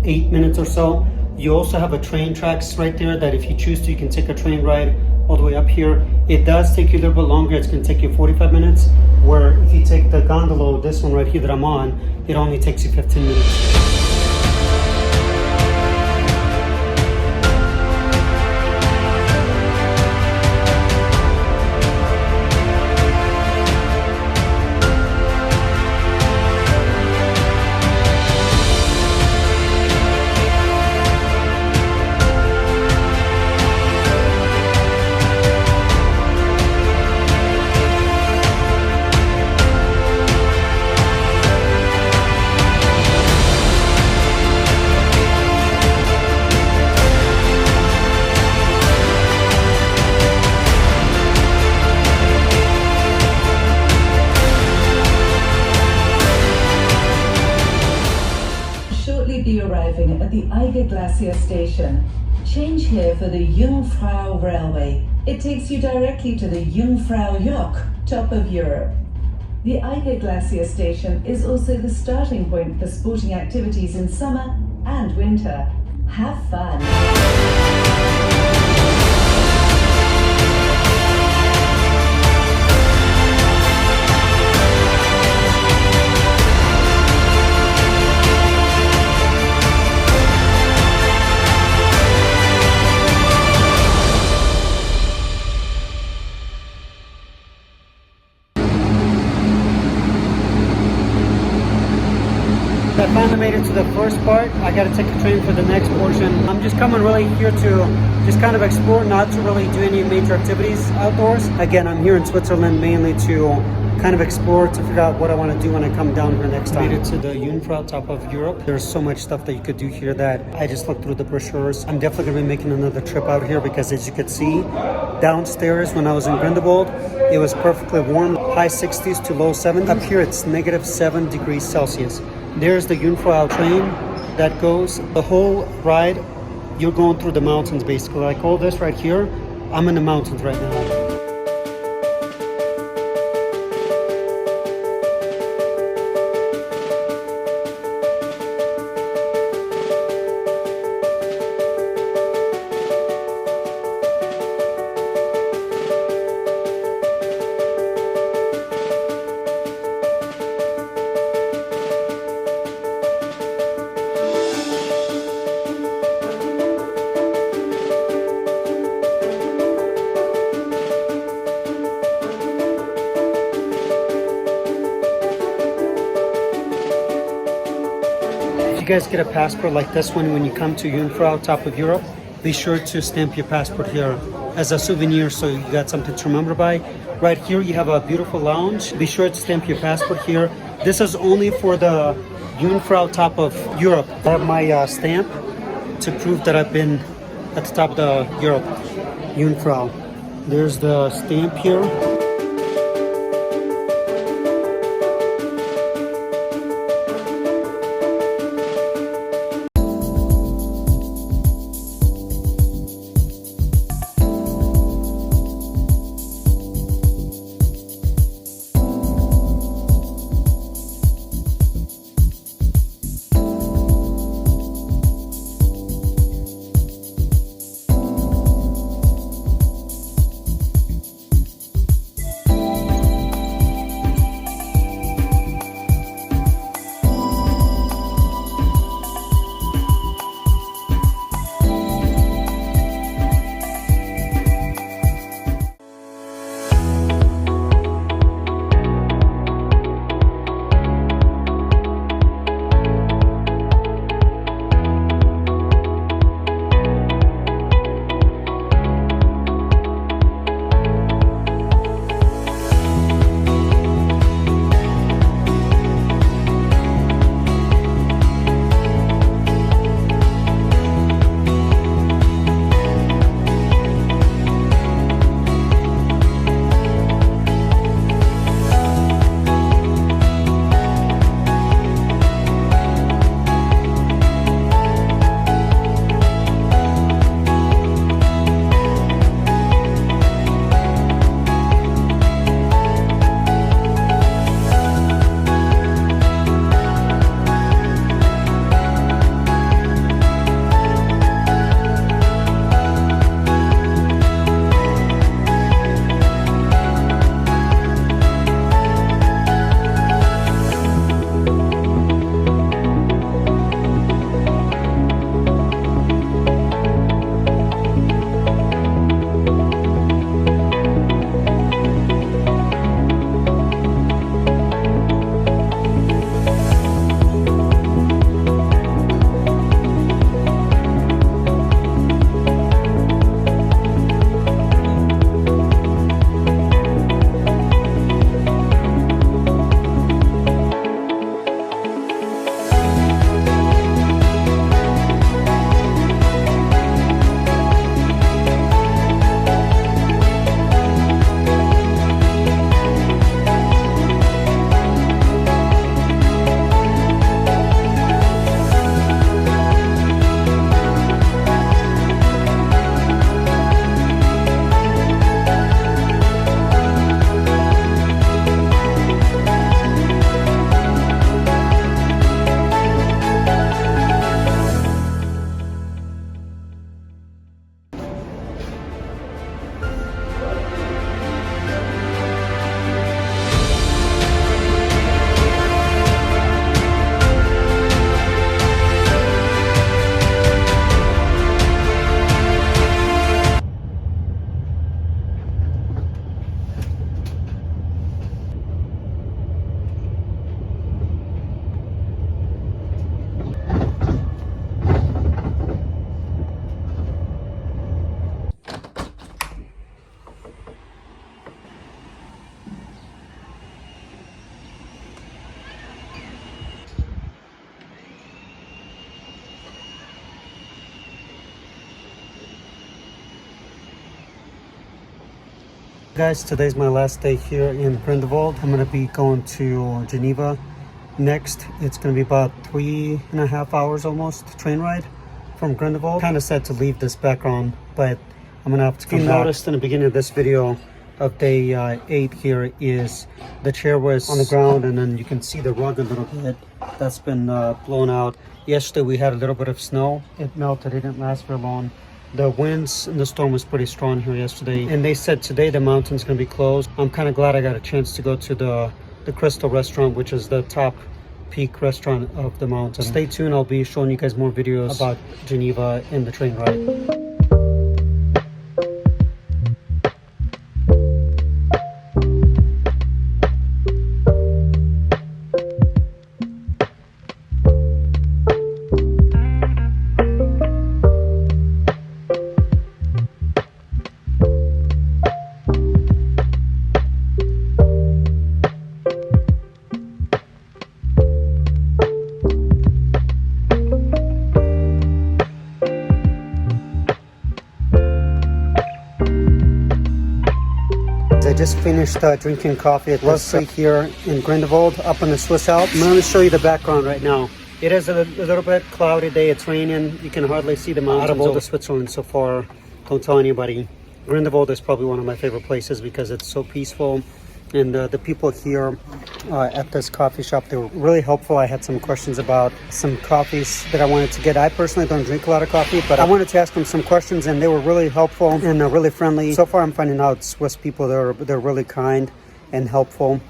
8 minutes or so. You also have a train tracks right there that if you choose to, you can take a train ride all the way up here. It does take you a little bit longer. It's going to take you 45 minutes, where if you take the gondola, this one right here that I'm on, it only takes you 15 minutes. Be arriving at the Eiger Glacier Station. Change here for the Jungfrau Railway. It takes you directly to the Jungfrau Joch, top of Europe. The Eiger Glacier Station is also the starting point for sporting activities in summer and winter. Have fun! I finally made it to the first part. I gotta take a train for the next portion. I'm just coming really here to just kind of explore, not to really do any major activities outdoors. Again, I'm here in Switzerland mainly to kind of explore, to figure out what I want to do when I come down here next time. Made it to the Jungfrau, top of Europe. There's so much stuff that you could do here that I just looked through the brochures. I'm definitely gonna be making another trip out here because, as you could see, downstairs when I was in Grindelwald, it was perfectly warm, high 60s to low 70s. Up here, it's -7 degrees Celsius. There's the Jungfrau train that goes. The whole ride, you're going through the mountains basically. Like all this right here, I'm in the mountains right now. You guys get a passport like this one when you come to Jungfrau, top of Europe. Be sure to stamp your passport here as a souvenir so you got something to remember by. Right here you have a beautiful lounge. Be sure to stamp your passport here. This is only for the Jungfrau, top of Europe. I have my stamp to prove that I've been at the top of the Europe, Jungfrau. There's the stamp here. Guys, today's my last day here in Grindelwald. I'm gonna be going to Geneva next. It's gonna be about 3.5 hours almost train ride from Grindelwald. Kind of sad to leave this background, but I'm gonna have to come back. You noticed in the beginning of this video of day 8 here is the chair was on the ground, and then you can see the rug a little bit. That's been blown out. Yesterday we had a little bit of snow. It melted. It didn't last very long. The winds and the storm was pretty strong here yesterday, and they said today the mountain's gonna be closed. I'm kind of glad I got a chance to go to the Crystal restaurant, which is the top peak restaurant of the mountain. Stay tuned. I'll be showing you guys more videos about Geneva and the train ride. I just finished drinking coffee at Rossi here in Grindelwald up in the Swiss Alps. I'm going to show you the background right now. It is a little bit cloudy day. It's raining. You can hardly see the mountains. Out of all the Switzerland so far, don't tell anybody. Grindelwald is probably one of my favorite places because it's so peaceful. And the people here at this coffee shop, they were really helpful. I had some questions about some coffees that I wanted to get. I personally don't drink a lot of coffee, but I wanted to ask them some questions, and they were really helpful and really friendly. So far, I'm finding out Swiss people, they're really kind and helpful.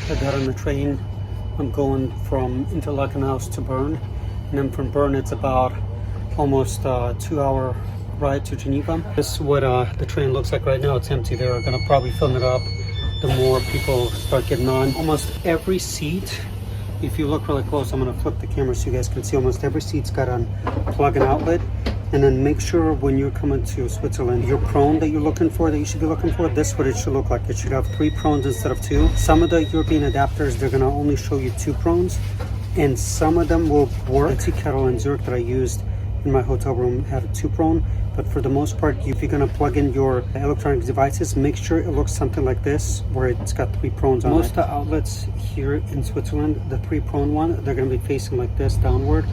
I got on the train. I'm going from Interlaken House to Bern. And then from Bern, it's about almost a 2-hour ride to Geneva. This is what the train looks like right now. It's empty. They're going to probably fill it up the more people start getting on. Almost every seat, if you look really close, I'm going to flip the camera so you guys can see, almost every seat's got a plug and outlet. And then make sure when you're coming to Switzerland, your prone that you're looking for, that you should be looking for, this is what it should look like. It should have 3 prones instead of 2. Some of the European adapters, they're going to only show you 2 prones. And some of them will work. The tea kettle in Zurich that I used in my hotel room had a 2-prone, but for the most part, if you're gonna plug in your electronic devices, make sure it looks something like this, where it's got 3 prones on it. Most of the outlets here in Switzerland, the 3-prone one, they're gonna be facing like this, downward.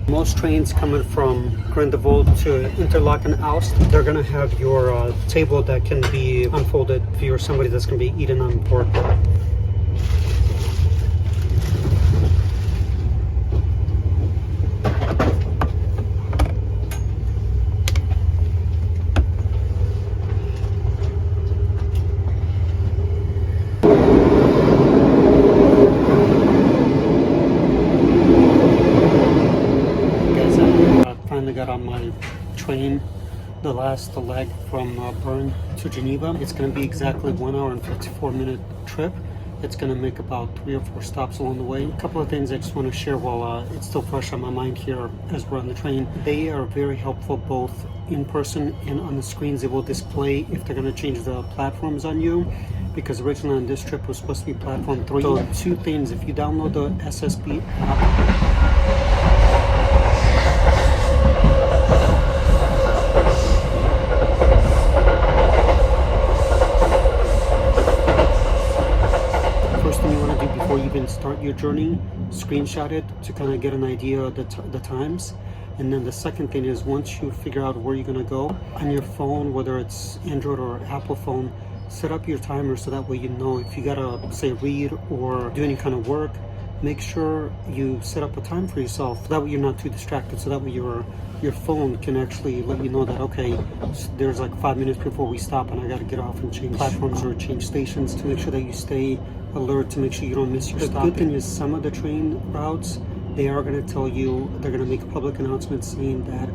Most trains coming from Grindelwald to Interlaken House, they're going to have your table that can be unfolded if you're somebody that's going to be eating on board. Got on my train, the last leg from Bern to Geneva. It's going to be exactly 1 hour and 54-minute trip. It's going to make about 3 or 4 stops along the way. A couple of things I just want to share while it's still fresh on my mind here as we're on the train. They are very helpful both in person and on the screens. They will display if they're going to change the platforms on you, because originally on this trip it was supposed to be platform 3. So 2 things, if you download the SSB app, start your journey, screenshot it to kind of get an idea of the times. And then the second thing is, once you figure out where you're going to go on your phone, whether it's Android or Apple phone, set up your timer so that way you know if you gotta, say, read or do any kind of work, make sure you set up a time for yourself. That way you're not too distracted, so that way your phone can actually let you know that, okay, there's like 5 minutes before we stop and I got to get off and change platforms or change stations, to make sure that you stay alert, to make sure you don't miss your stop. The good thing is some of the train routes, they are going to tell you, they're going to make public announcements saying that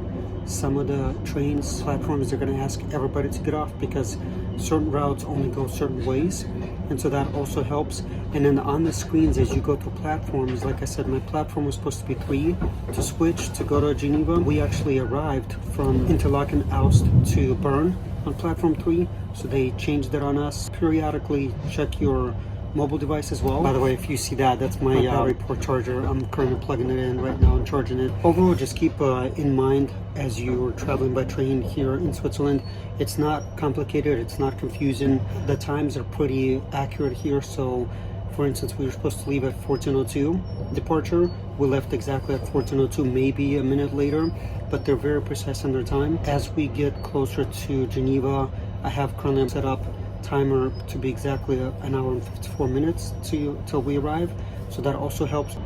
some of the trains, platforms, they're going to ask everybody to get off because certain routes only go certain ways. And so that also helps. And then on the screens as you go through platforms, like I said, my platform was supposed to be 3 to switch to go to Geneva. We actually arrived from Interlaken Aust to Bern on platform 3, so they changed it on us. Periodically check your mobile device as well. By the way, if you see that, that's my battery port charger. I'm currently plugging it in right now and charging it. Overall, just keep in mind as you're traveling by train here in Switzerland, it's not complicated, it's not confusing. The times are pretty accurate here. So for instance, we were supposed to leave at 14:02 departure. We left exactly at 14:02, maybe a minute later, but they're very precise on their time. As we get closer to Geneva, I have currently set up timer to be exactly an hour and 54 minutes till we arrive, so that also helps.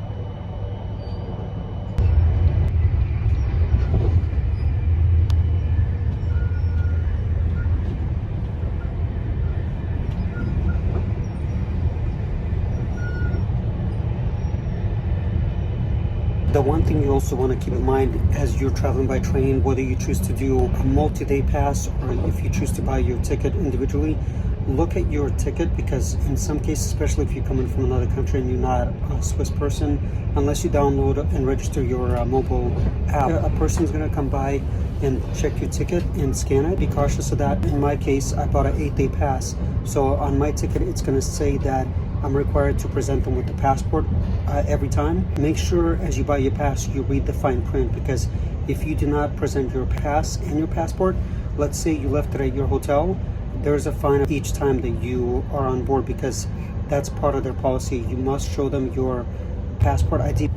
The one thing you also want to keep in mind as you're traveling by train, whether you choose to do a multi-day pass or if you choose to buy your ticket individually, look at your ticket, because in some cases, especially if you're coming from another country and you're not a Swiss person, unless you download and register your mobile app, a person's going to come by and check your ticket and scan it. Be cautious of that. In my case, I bought an 8-day pass, so on my ticket it's going to say that I'm required to present them with the passport every time. Make sure as you buy your pass, you read the fine print, because if you do not present your pass and your passport, let's say you left it at your hotel, there's a fine each time that you are on board, because that's part of their policy. You must show them your passport ID.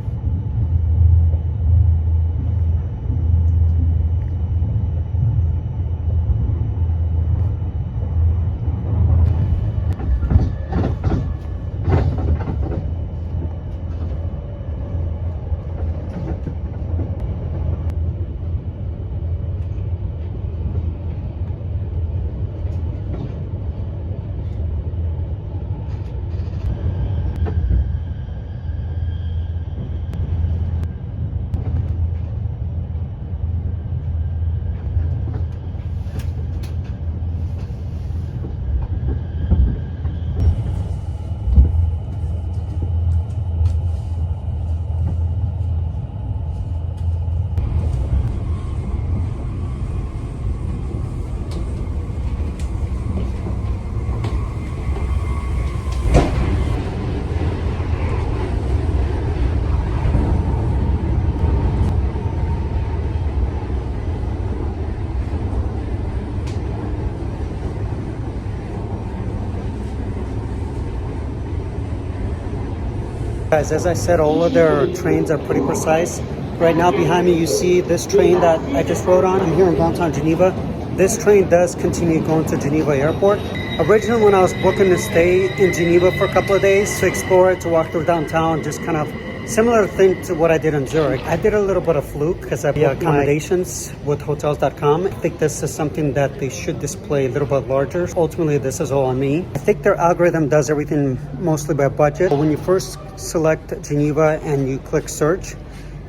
Guys, as I said, all of their trains are pretty precise. Right now behind me you see this train that I just rode on. I'm here in downtown Geneva. This train does continue going to Geneva Airport. Originally when I was booking to stay in Geneva for a couple of days to explore it, to walk through downtown, just kind of similar thing to what I did in Zurich. I did a little bit of fluke because I booked accommodations with hotels.com. I think this is something that they should display a little bit larger. Ultimately, this is all on me. I think their algorithm does everything mostly by budget. But when you first select Geneva and you click search,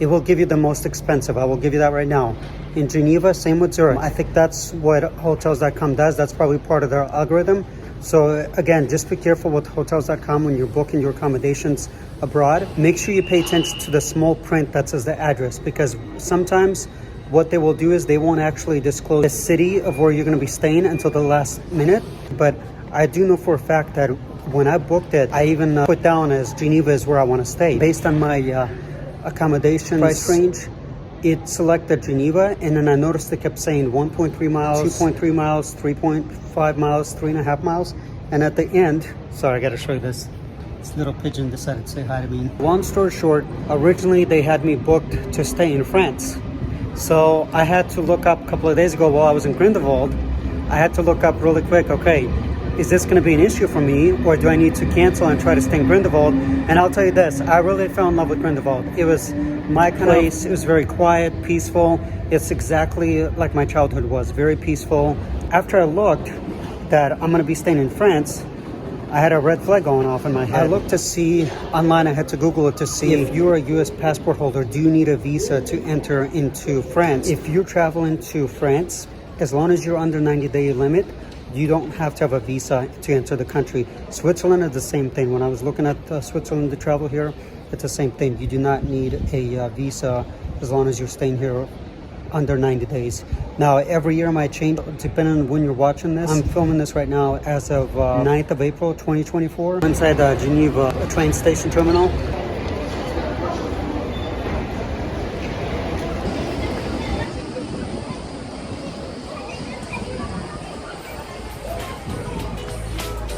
it will give you the most expensive. I will give you that right now. In Geneva, same with Zurich. I think that's what hotels.com does. That's probably part of their algorithm. So again, just be careful with hotels.com when you're booking your accommodations abroad. Make sure you pay attention to the small print that says the address, because sometimes what they will do is they won't actually disclose the city of where you're going to be staying until the last minute. But I do know for a fact that when I booked it, I even put down as Geneva is where I want to stay. Based on my accommodation price range, it selected Geneva, and then I noticed it kept saying 1.3 miles, 2.3 miles, 3.5 miles, 3.5 miles. And at the end, sorry, I got to show you this. This little pigeon decided to say hi to me. Long story short, originally they had me booked to stay in France. So I had to look up a couple of days ago while I was in Grindelwald. I had to look up really quick, okay, is this going to be an issue for me, or do I need to cancel and try to stay in Grindelwald? And I'll tell you this, I really fell in love with Grindelwald. It was my place. It was very quiet, peaceful. It's exactly like my childhood was, very peaceful. After I looked that I'm going to be staying in France, I had a red flag going off in my head. I looked to see online, I had to Google it to see if you're a US passport holder, do you need a visa to enter into France? If you're traveling to France, as long as you're under 90-day limit, you don't have to have a visa to enter the country. Switzerland is the same thing. When I was looking at Switzerland to travel here, it's the same thing. You do not need a visa as long as you're staying here under 90 days. Now, every year might change depending on when you're watching this. I'm filming this right now as of 9th of April, 2024. Inside the Geneva train station terminal.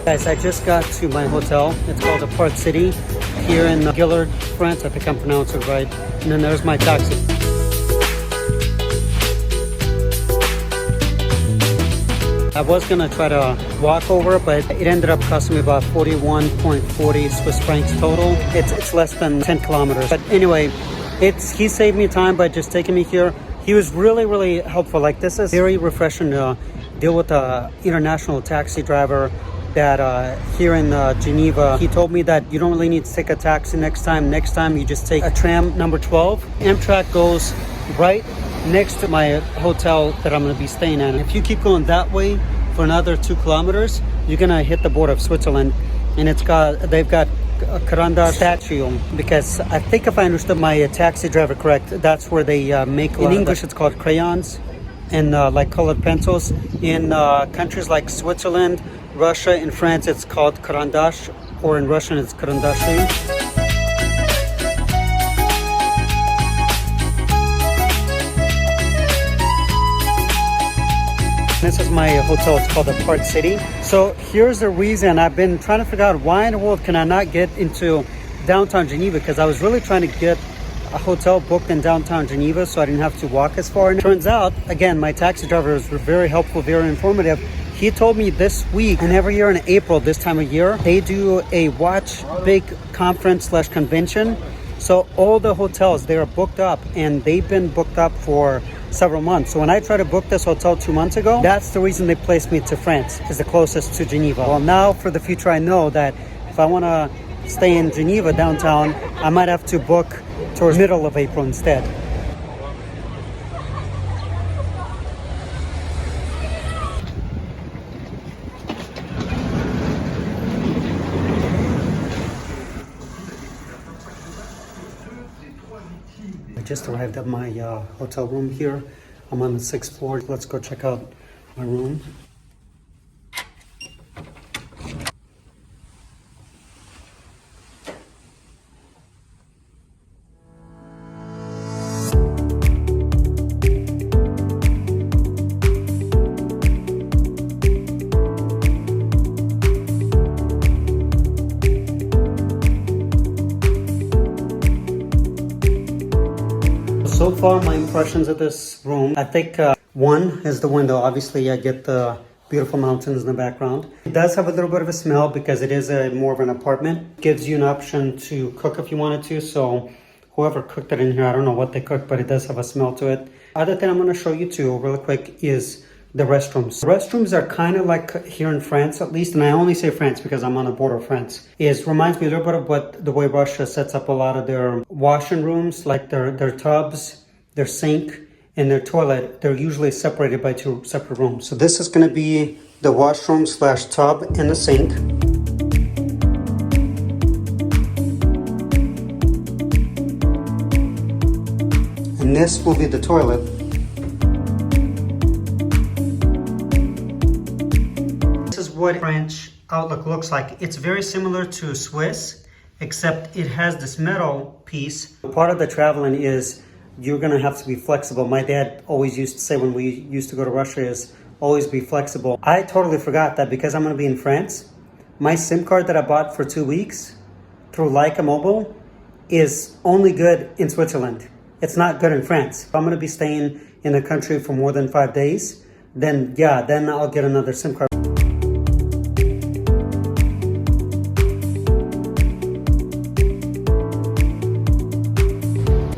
Guys, I just got to my hotel. It's called Apart City here in Gillard, France. I think I'm pronouncing it right. And then there's my taxi. I was gonna try to walk over, but it ended up costing me about 41.40 Swiss francs total. It's less than 10 kilometers. But anyway, he saved me time by just taking me here. He was really, really helpful. Like, this is very refreshing to deal with an international taxi driver that here in Geneva. He told me that you don't really need to take a taxi next time. Next time you just take a tram number 12. Amtrak goes right next to my hotel that I'm going to be staying at. If you keep going that way for another 2 kilometers, you're going to hit the border of Switzerland. And they've got a Carandache statue, because I think if I understood my taxi driver correct, that's where they make, in English it's called crayons and like colored pencils. In countries like Switzerland, Russia, and France, it's called Carandache, or in Russian it's Karandashi. This is my hotel. It's called Apart City. So here's the reason I've been trying to figure out why in the world can I not get into downtown Geneva, because I was really trying to get a hotel booked in downtown Geneva so I didn't have to walk as far. And it turns out, again, my taxi driver was very helpful, very informative. He told me this week, and every year in April, this time of year, they do a watch big conference / convention. So all the hotels, they are booked up, and they've been booked up for several months. So when I tried to book this hotel 2 months ago, that's the reason they placed me to France, is the closest to Geneva. Well, now for the future, I know that if I want to stay in Geneva downtown, I might have to book towards middle of April instead. I just arrived at my hotel room here. I'm on the 6th floor. Let's go check out my room. So far, my impressions of this room, I think one is the window. Obviously, I get the beautiful mountains in the background. It does have a little bit of a smell because it is more of an apartment. Gives you an option to cook if you wanted to. So whoever cooked it in here, I don't know what they cooked, but it does have a smell to it. Other thing I'm going to show you too, real quick, is the restrooms. The restrooms are kind of like here in France, at least, and I only say France because I'm on the border of France. Reminds me a little bit of the way Russia sets up a lot of their washing rooms, like their tubs, their sink, and their toilet. They're usually separated by 2 separate rooms. So this is going to be the washroom / tub and the sink. And this will be the toilet. What French outlook looks like. It's very similar to Swiss, except it has this metal piece. Part of the traveling is you're going to have to be flexible. My dad always used to say when we used to go to Russia is always be flexible. I totally forgot that because I'm going to be in France. My SIM card that I bought for 2 weeks through Leica Mobile is only good in Switzerland. It's not good in France. If I'm going to be staying in the country for more than 5 days, then I'll get another SIM card.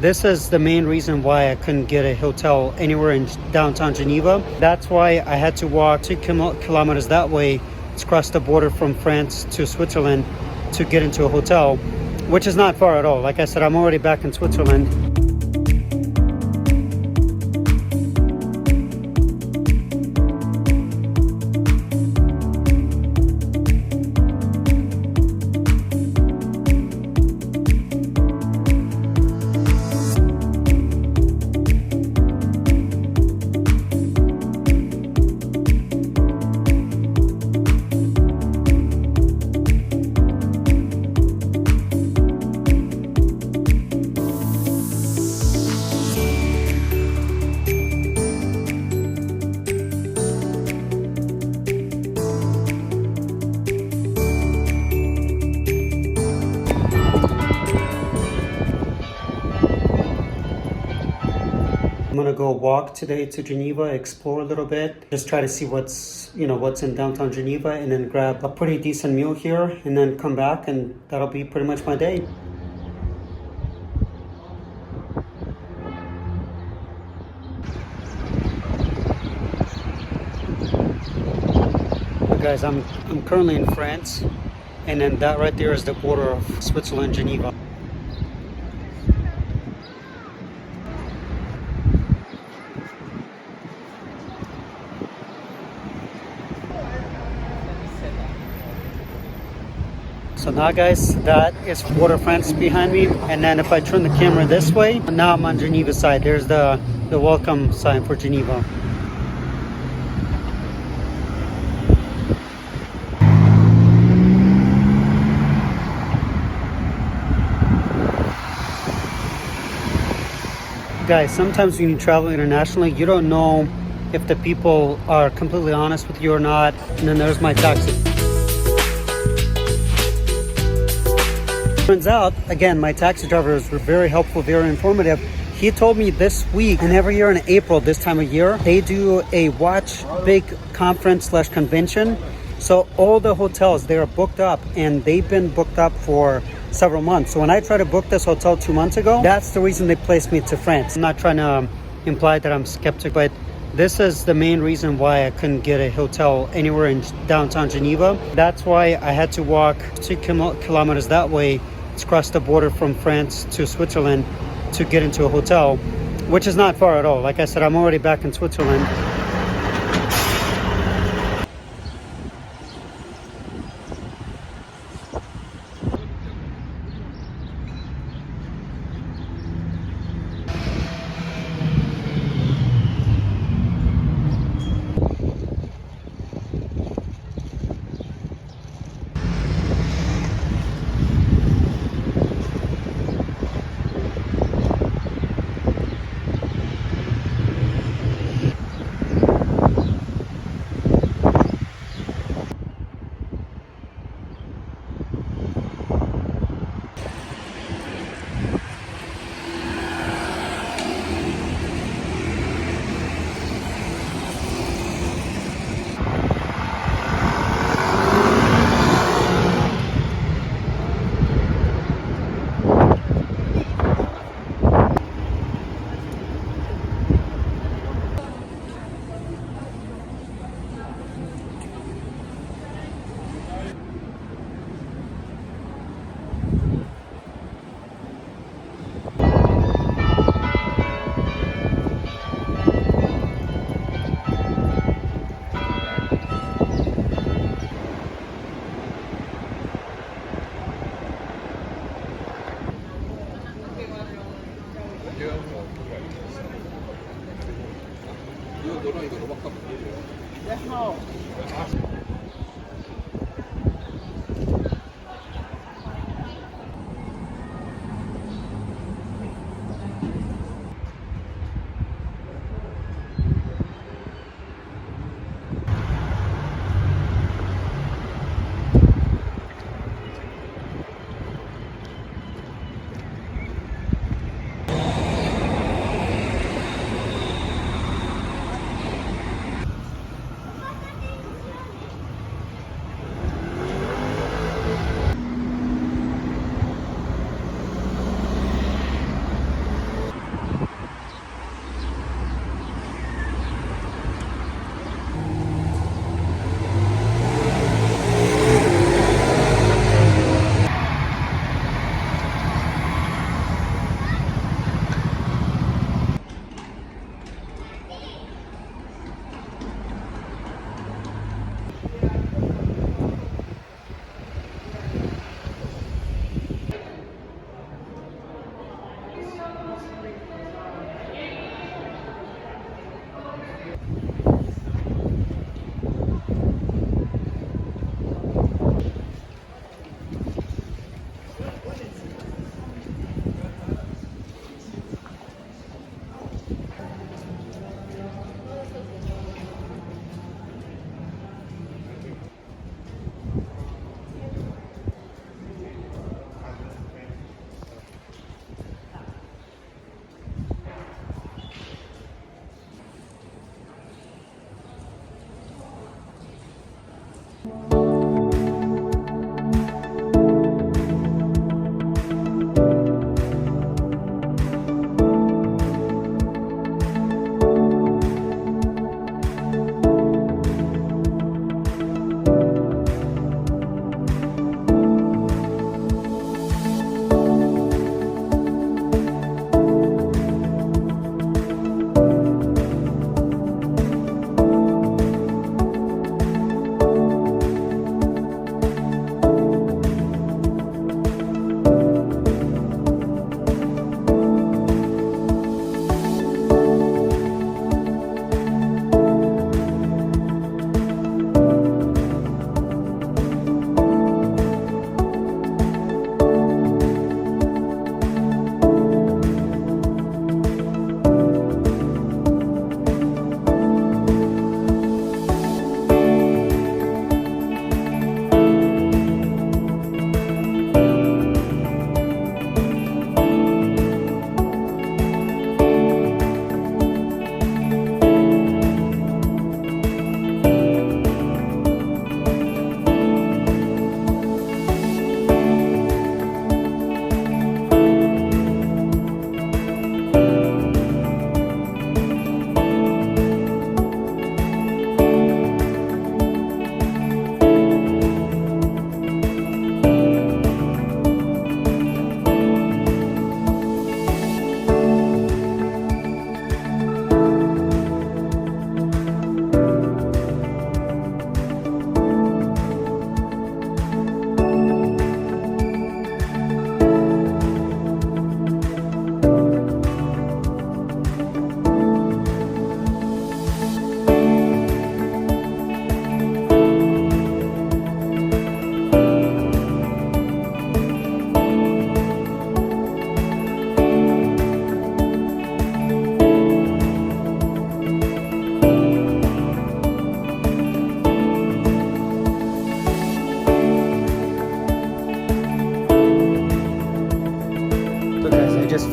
This is the main reason why I couldn't get a hotel anywhere in downtown Geneva. That's why I had to walk 2 kilometers that way to cross the border from France to Switzerland to get into a hotel, which is not far at all. Like I said, I'm already back in Switzerland. go walk today to Geneva, explore a little bit, just try to see what's in downtown Geneva, and then grab a pretty decent meal here, and then come back, and that'll be pretty much my day. Guys, I'm currently in France, and then that right there is the border of Switzerland, Geneva. So now guys, that is border France behind me, and then if I turn the camera this way, now I'm on Geneva side. There's the welcome sign for Geneva. Guys, sometimes when you travel internationally, you don't know if the people are completely honest with you or not. And then there's my taxi. Turns out, again, my taxi drivers were very helpful, very informative. He told me this week, and every year in April, this time of year, they do a watch big conference / convention. So all the hotels, they are booked up, and they've been booked up for several months. So when I tried to book this hotel 2 months ago, that's the reason they placed me to France. I'm not trying to imply that I'm skeptic, but this is the main reason why I couldn't get a hotel anywhere in downtown Geneva. That's why I had to walk 2 kilometers that way to cross the border from France to Switzerland to get into a hotel, which is not far at all. Like I said, I'm already back in Switzerland.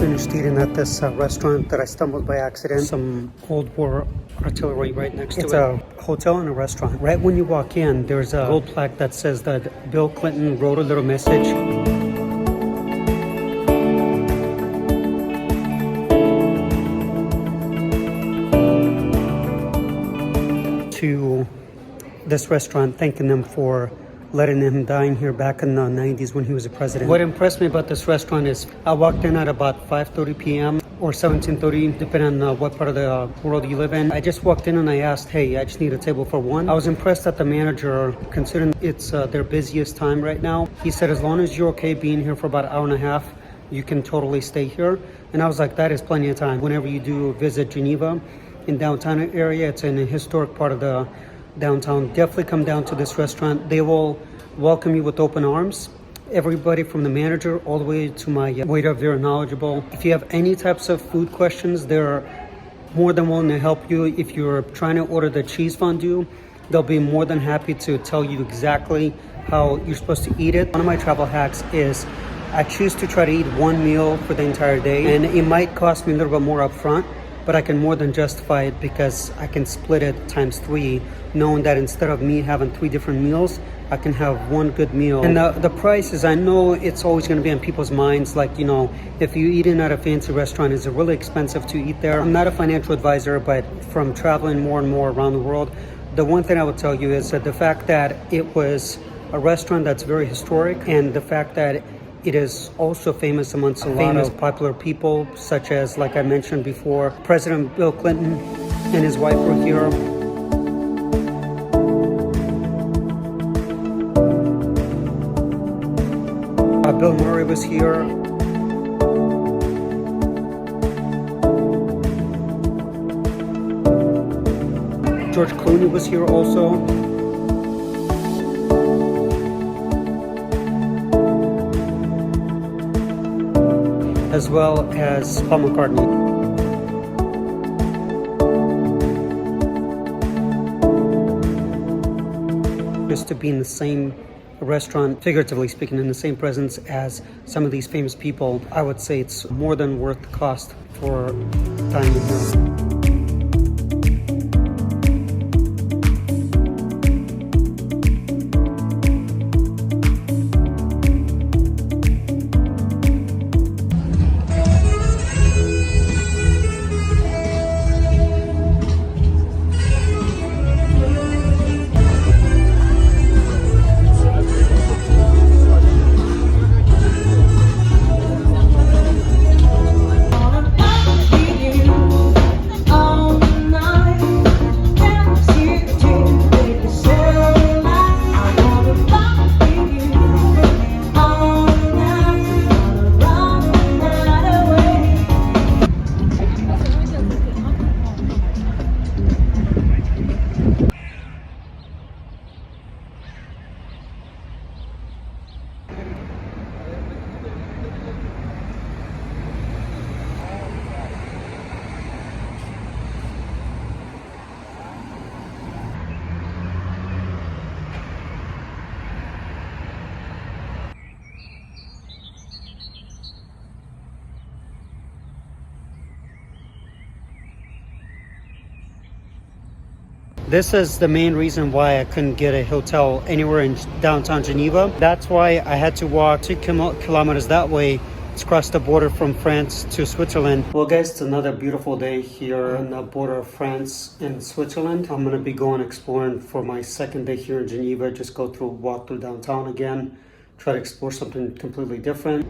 finished eating at this restaurant that I stumbled by accident. Some old war artillery right next to it. It's a hotel and a restaurant. Right when you walk in, there's a gold plaque that says that Bill Clinton wrote a little message. To this restaurant, thanking them for letting him dine here back in the 90s when he was a president. What impressed me about this restaurant is I walked in at about 5:30 p.m. or 17:30, depending on what part of the world you live in. I just walked in and I asked, hey, I just need a table for one. I was impressed that the manager, considering it's their busiest time right now, he said as long as you're okay being here for about an hour and a half, you can totally stay here. And I was like, that is plenty of time. Whenever you do visit Geneva in downtown area, it's in a historic part of the downtown. Definitely come down to this restaurant. They will welcome you with open arms. Everybody from the manager all the way to my waiter, very knowledgeable. If you have any types of food questions, they're more than willing to help you. If you're trying to order the cheese fondue, they'll be more than happy to tell you exactly how you're supposed to eat it. One of my travel hacks is I choose to try to eat one meal for the entire day, and it might cost me a little bit more up front, but I can more than justify it because I can split it times 3, knowing that instead of me having 3 different meals, I can have one good meal. And the prices, I know it's always going to be on people's minds, like, you know, if you eat in at a fancy restaurant, is it really expensive to eat there? I'm not a financial advisor, but from traveling more and more around the world, the one thing I would tell you is that the fact that it was a restaurant that's very historic, and the fact that it is also famous amongst a lot of popular people, such as, like I mentioned before, President Bill Clinton and his wife were here. Bill Murray was here. George Clooney was here also. As well as Paul McCartney. Just to be in the same restaurant, figuratively speaking, in the same presence as some of these famous people, I would say it's more than worth the cost for dining here. This is the main reason why I couldn't get a hotel anywhere in downtown Geneva. That's why I had to walk 2 kilometers that way to cross the border from France to Switzerland. Well guys, it's another beautiful day here on the border of France and Switzerland. I'm gonna be going exploring for my second day here in Geneva. Just walk through downtown again, try to explore something completely different.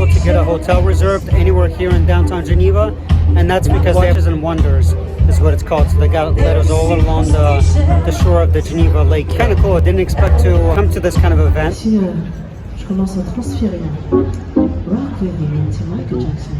able to get a hotel reserved anywhere here in downtown Geneva, and that's because Wonders and Wonders is what it's called. So they got letters all along the shore of the Geneva Lake. Kind of cool. I didn't expect to come to this kind of event. Ici, je commence à transférer. Rock with me to Michael Jackson.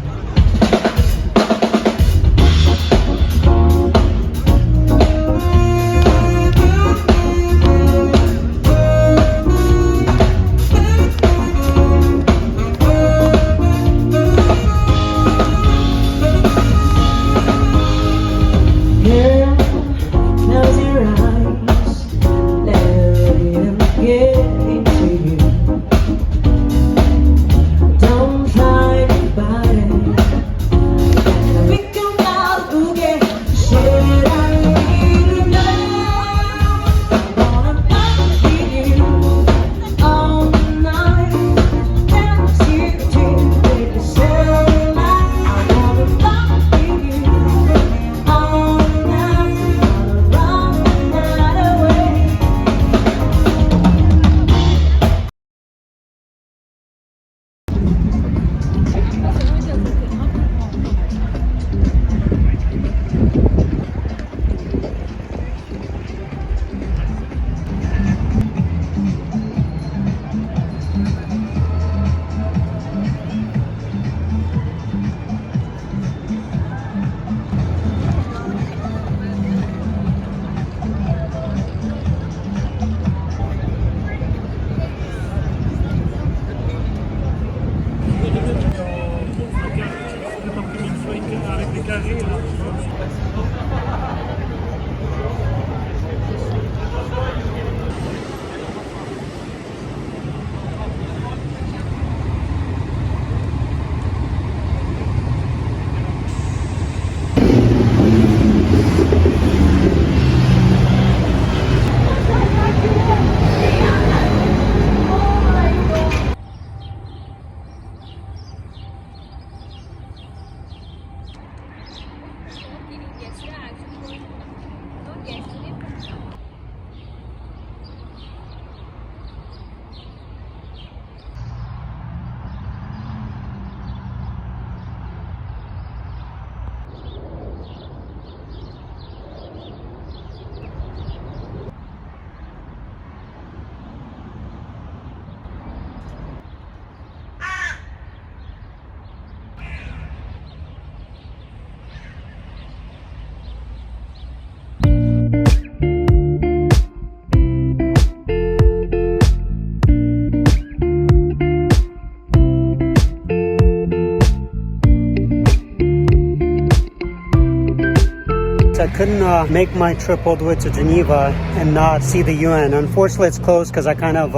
I couldn't make my trip all the way to Geneva and not see the UN. Unfortunately, it's closed because I kind of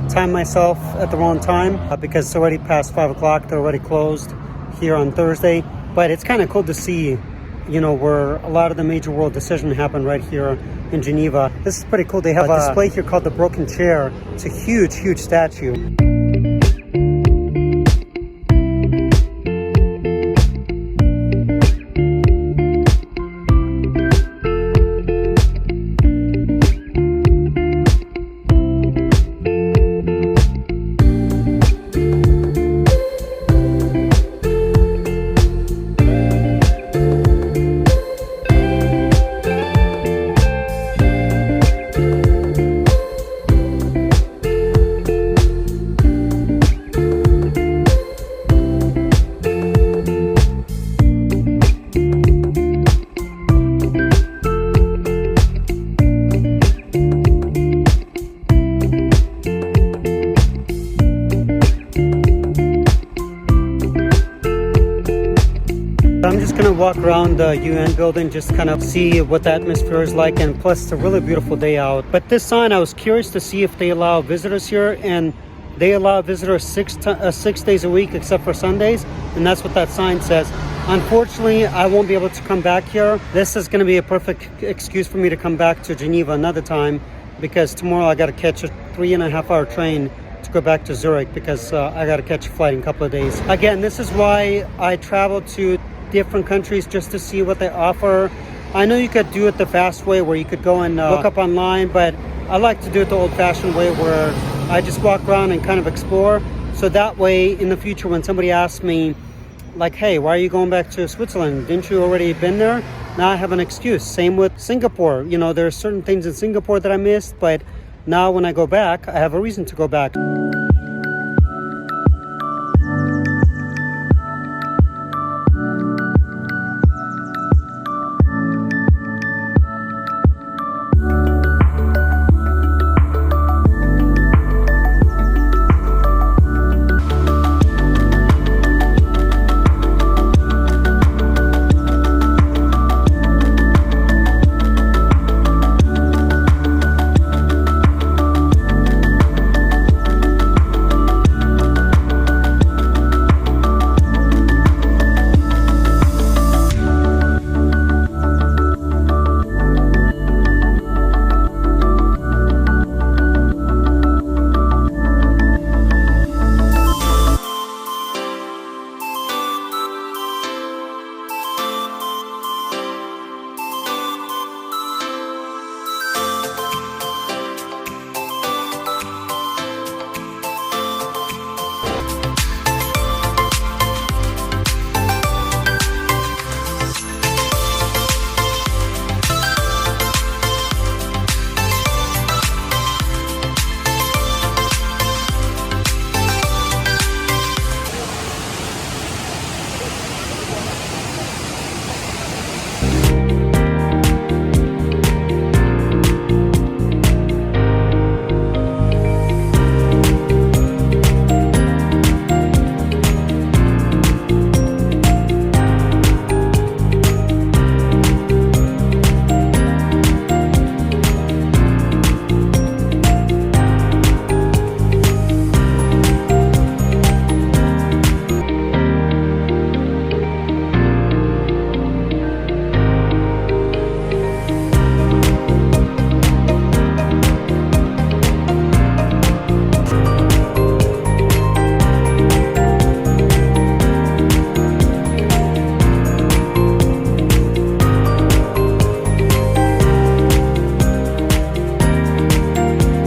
timed myself at the wrong time because it's already past 5 o'clock. They're already closed here on Thursday. But it's kind of cool to see, you know, where a lot of the major world decisions happen right here in Geneva. This is pretty cool. They have a display here called the Broken Chair. It's a huge, huge statue. I'm just gonna walk around the UN building, just kind of see what the atmosphere is like, and plus it's a really beautiful day out. But this sign, I was curious to see if they allow visitors here, and they allow visitors 6 days a week except for Sundays, and that's what that sign says. Unfortunately, I won't be able to come back here. This is gonna be a perfect excuse for me to come back to Geneva another time, because tomorrow I gotta catch a 3.5-hour train to go back to Zurich, because I gotta catch a flight in a couple of days. Again, this is why I travel to different countries, just to see what they offer. I know you could do it the fast way where you could go and look up online, but I like to do it the old-fashioned way where I just walk around and kind of explore. So that way, in the future, when somebody asks me, like, hey, why are you going back to Switzerland? Didn't you already been there? Now I have an excuse. Same with Singapore. You know, there are certain things in Singapore that I missed, but now when I go back, I have a reason to go back.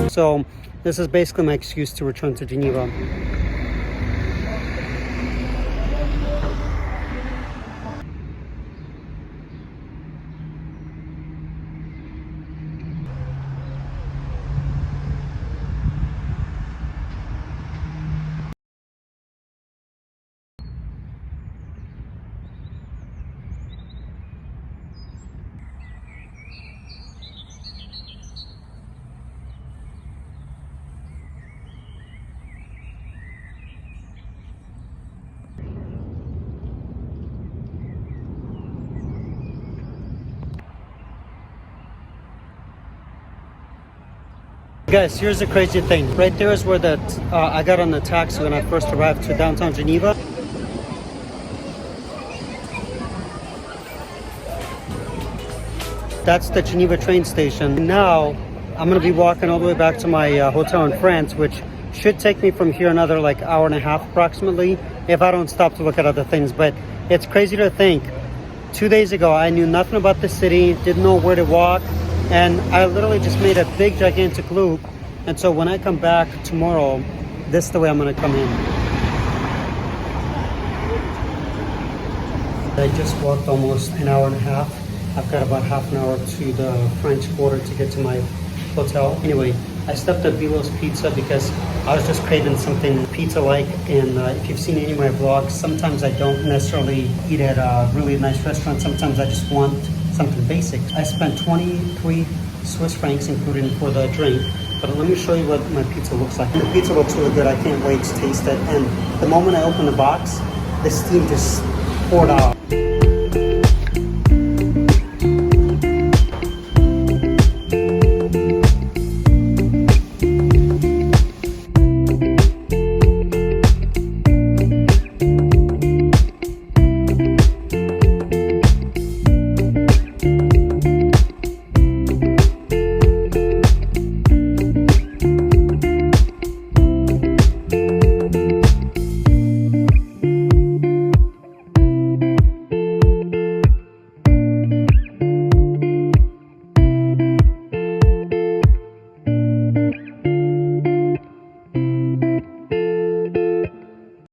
So this is basically my excuse to return to Geneva. Guys, here's the crazy thing. Right there is where I got on the taxi when I first arrived to downtown Geneva. That's the Geneva train station. Now, I'm gonna be walking all the way back to my hotel in France, which should take me from here another like hour and a half approximately, if I don't stop to look at other things. But it's crazy to think, 2 days ago, I knew nothing about the city, didn't know where to walk, and I literally just made a big gigantic loop. And so when I come back tomorrow, this is the way I'm gonna come in. I just walked almost an hour and a half. I've got about half an hour to the French border to get to my hotel. Anyway, I stopped at Bilo's Pizza because I was just craving something pizza-like. And if you've seen any of my vlogs, sometimes I don't necessarily eat at a really nice restaurant. Sometimes I just want something basic. I spent 23 Swiss francs including for the drink. But let me show you what my pizza looks like. The pizza looks really good. I can't wait to taste it. And the moment I opened the box, the steam just poured out.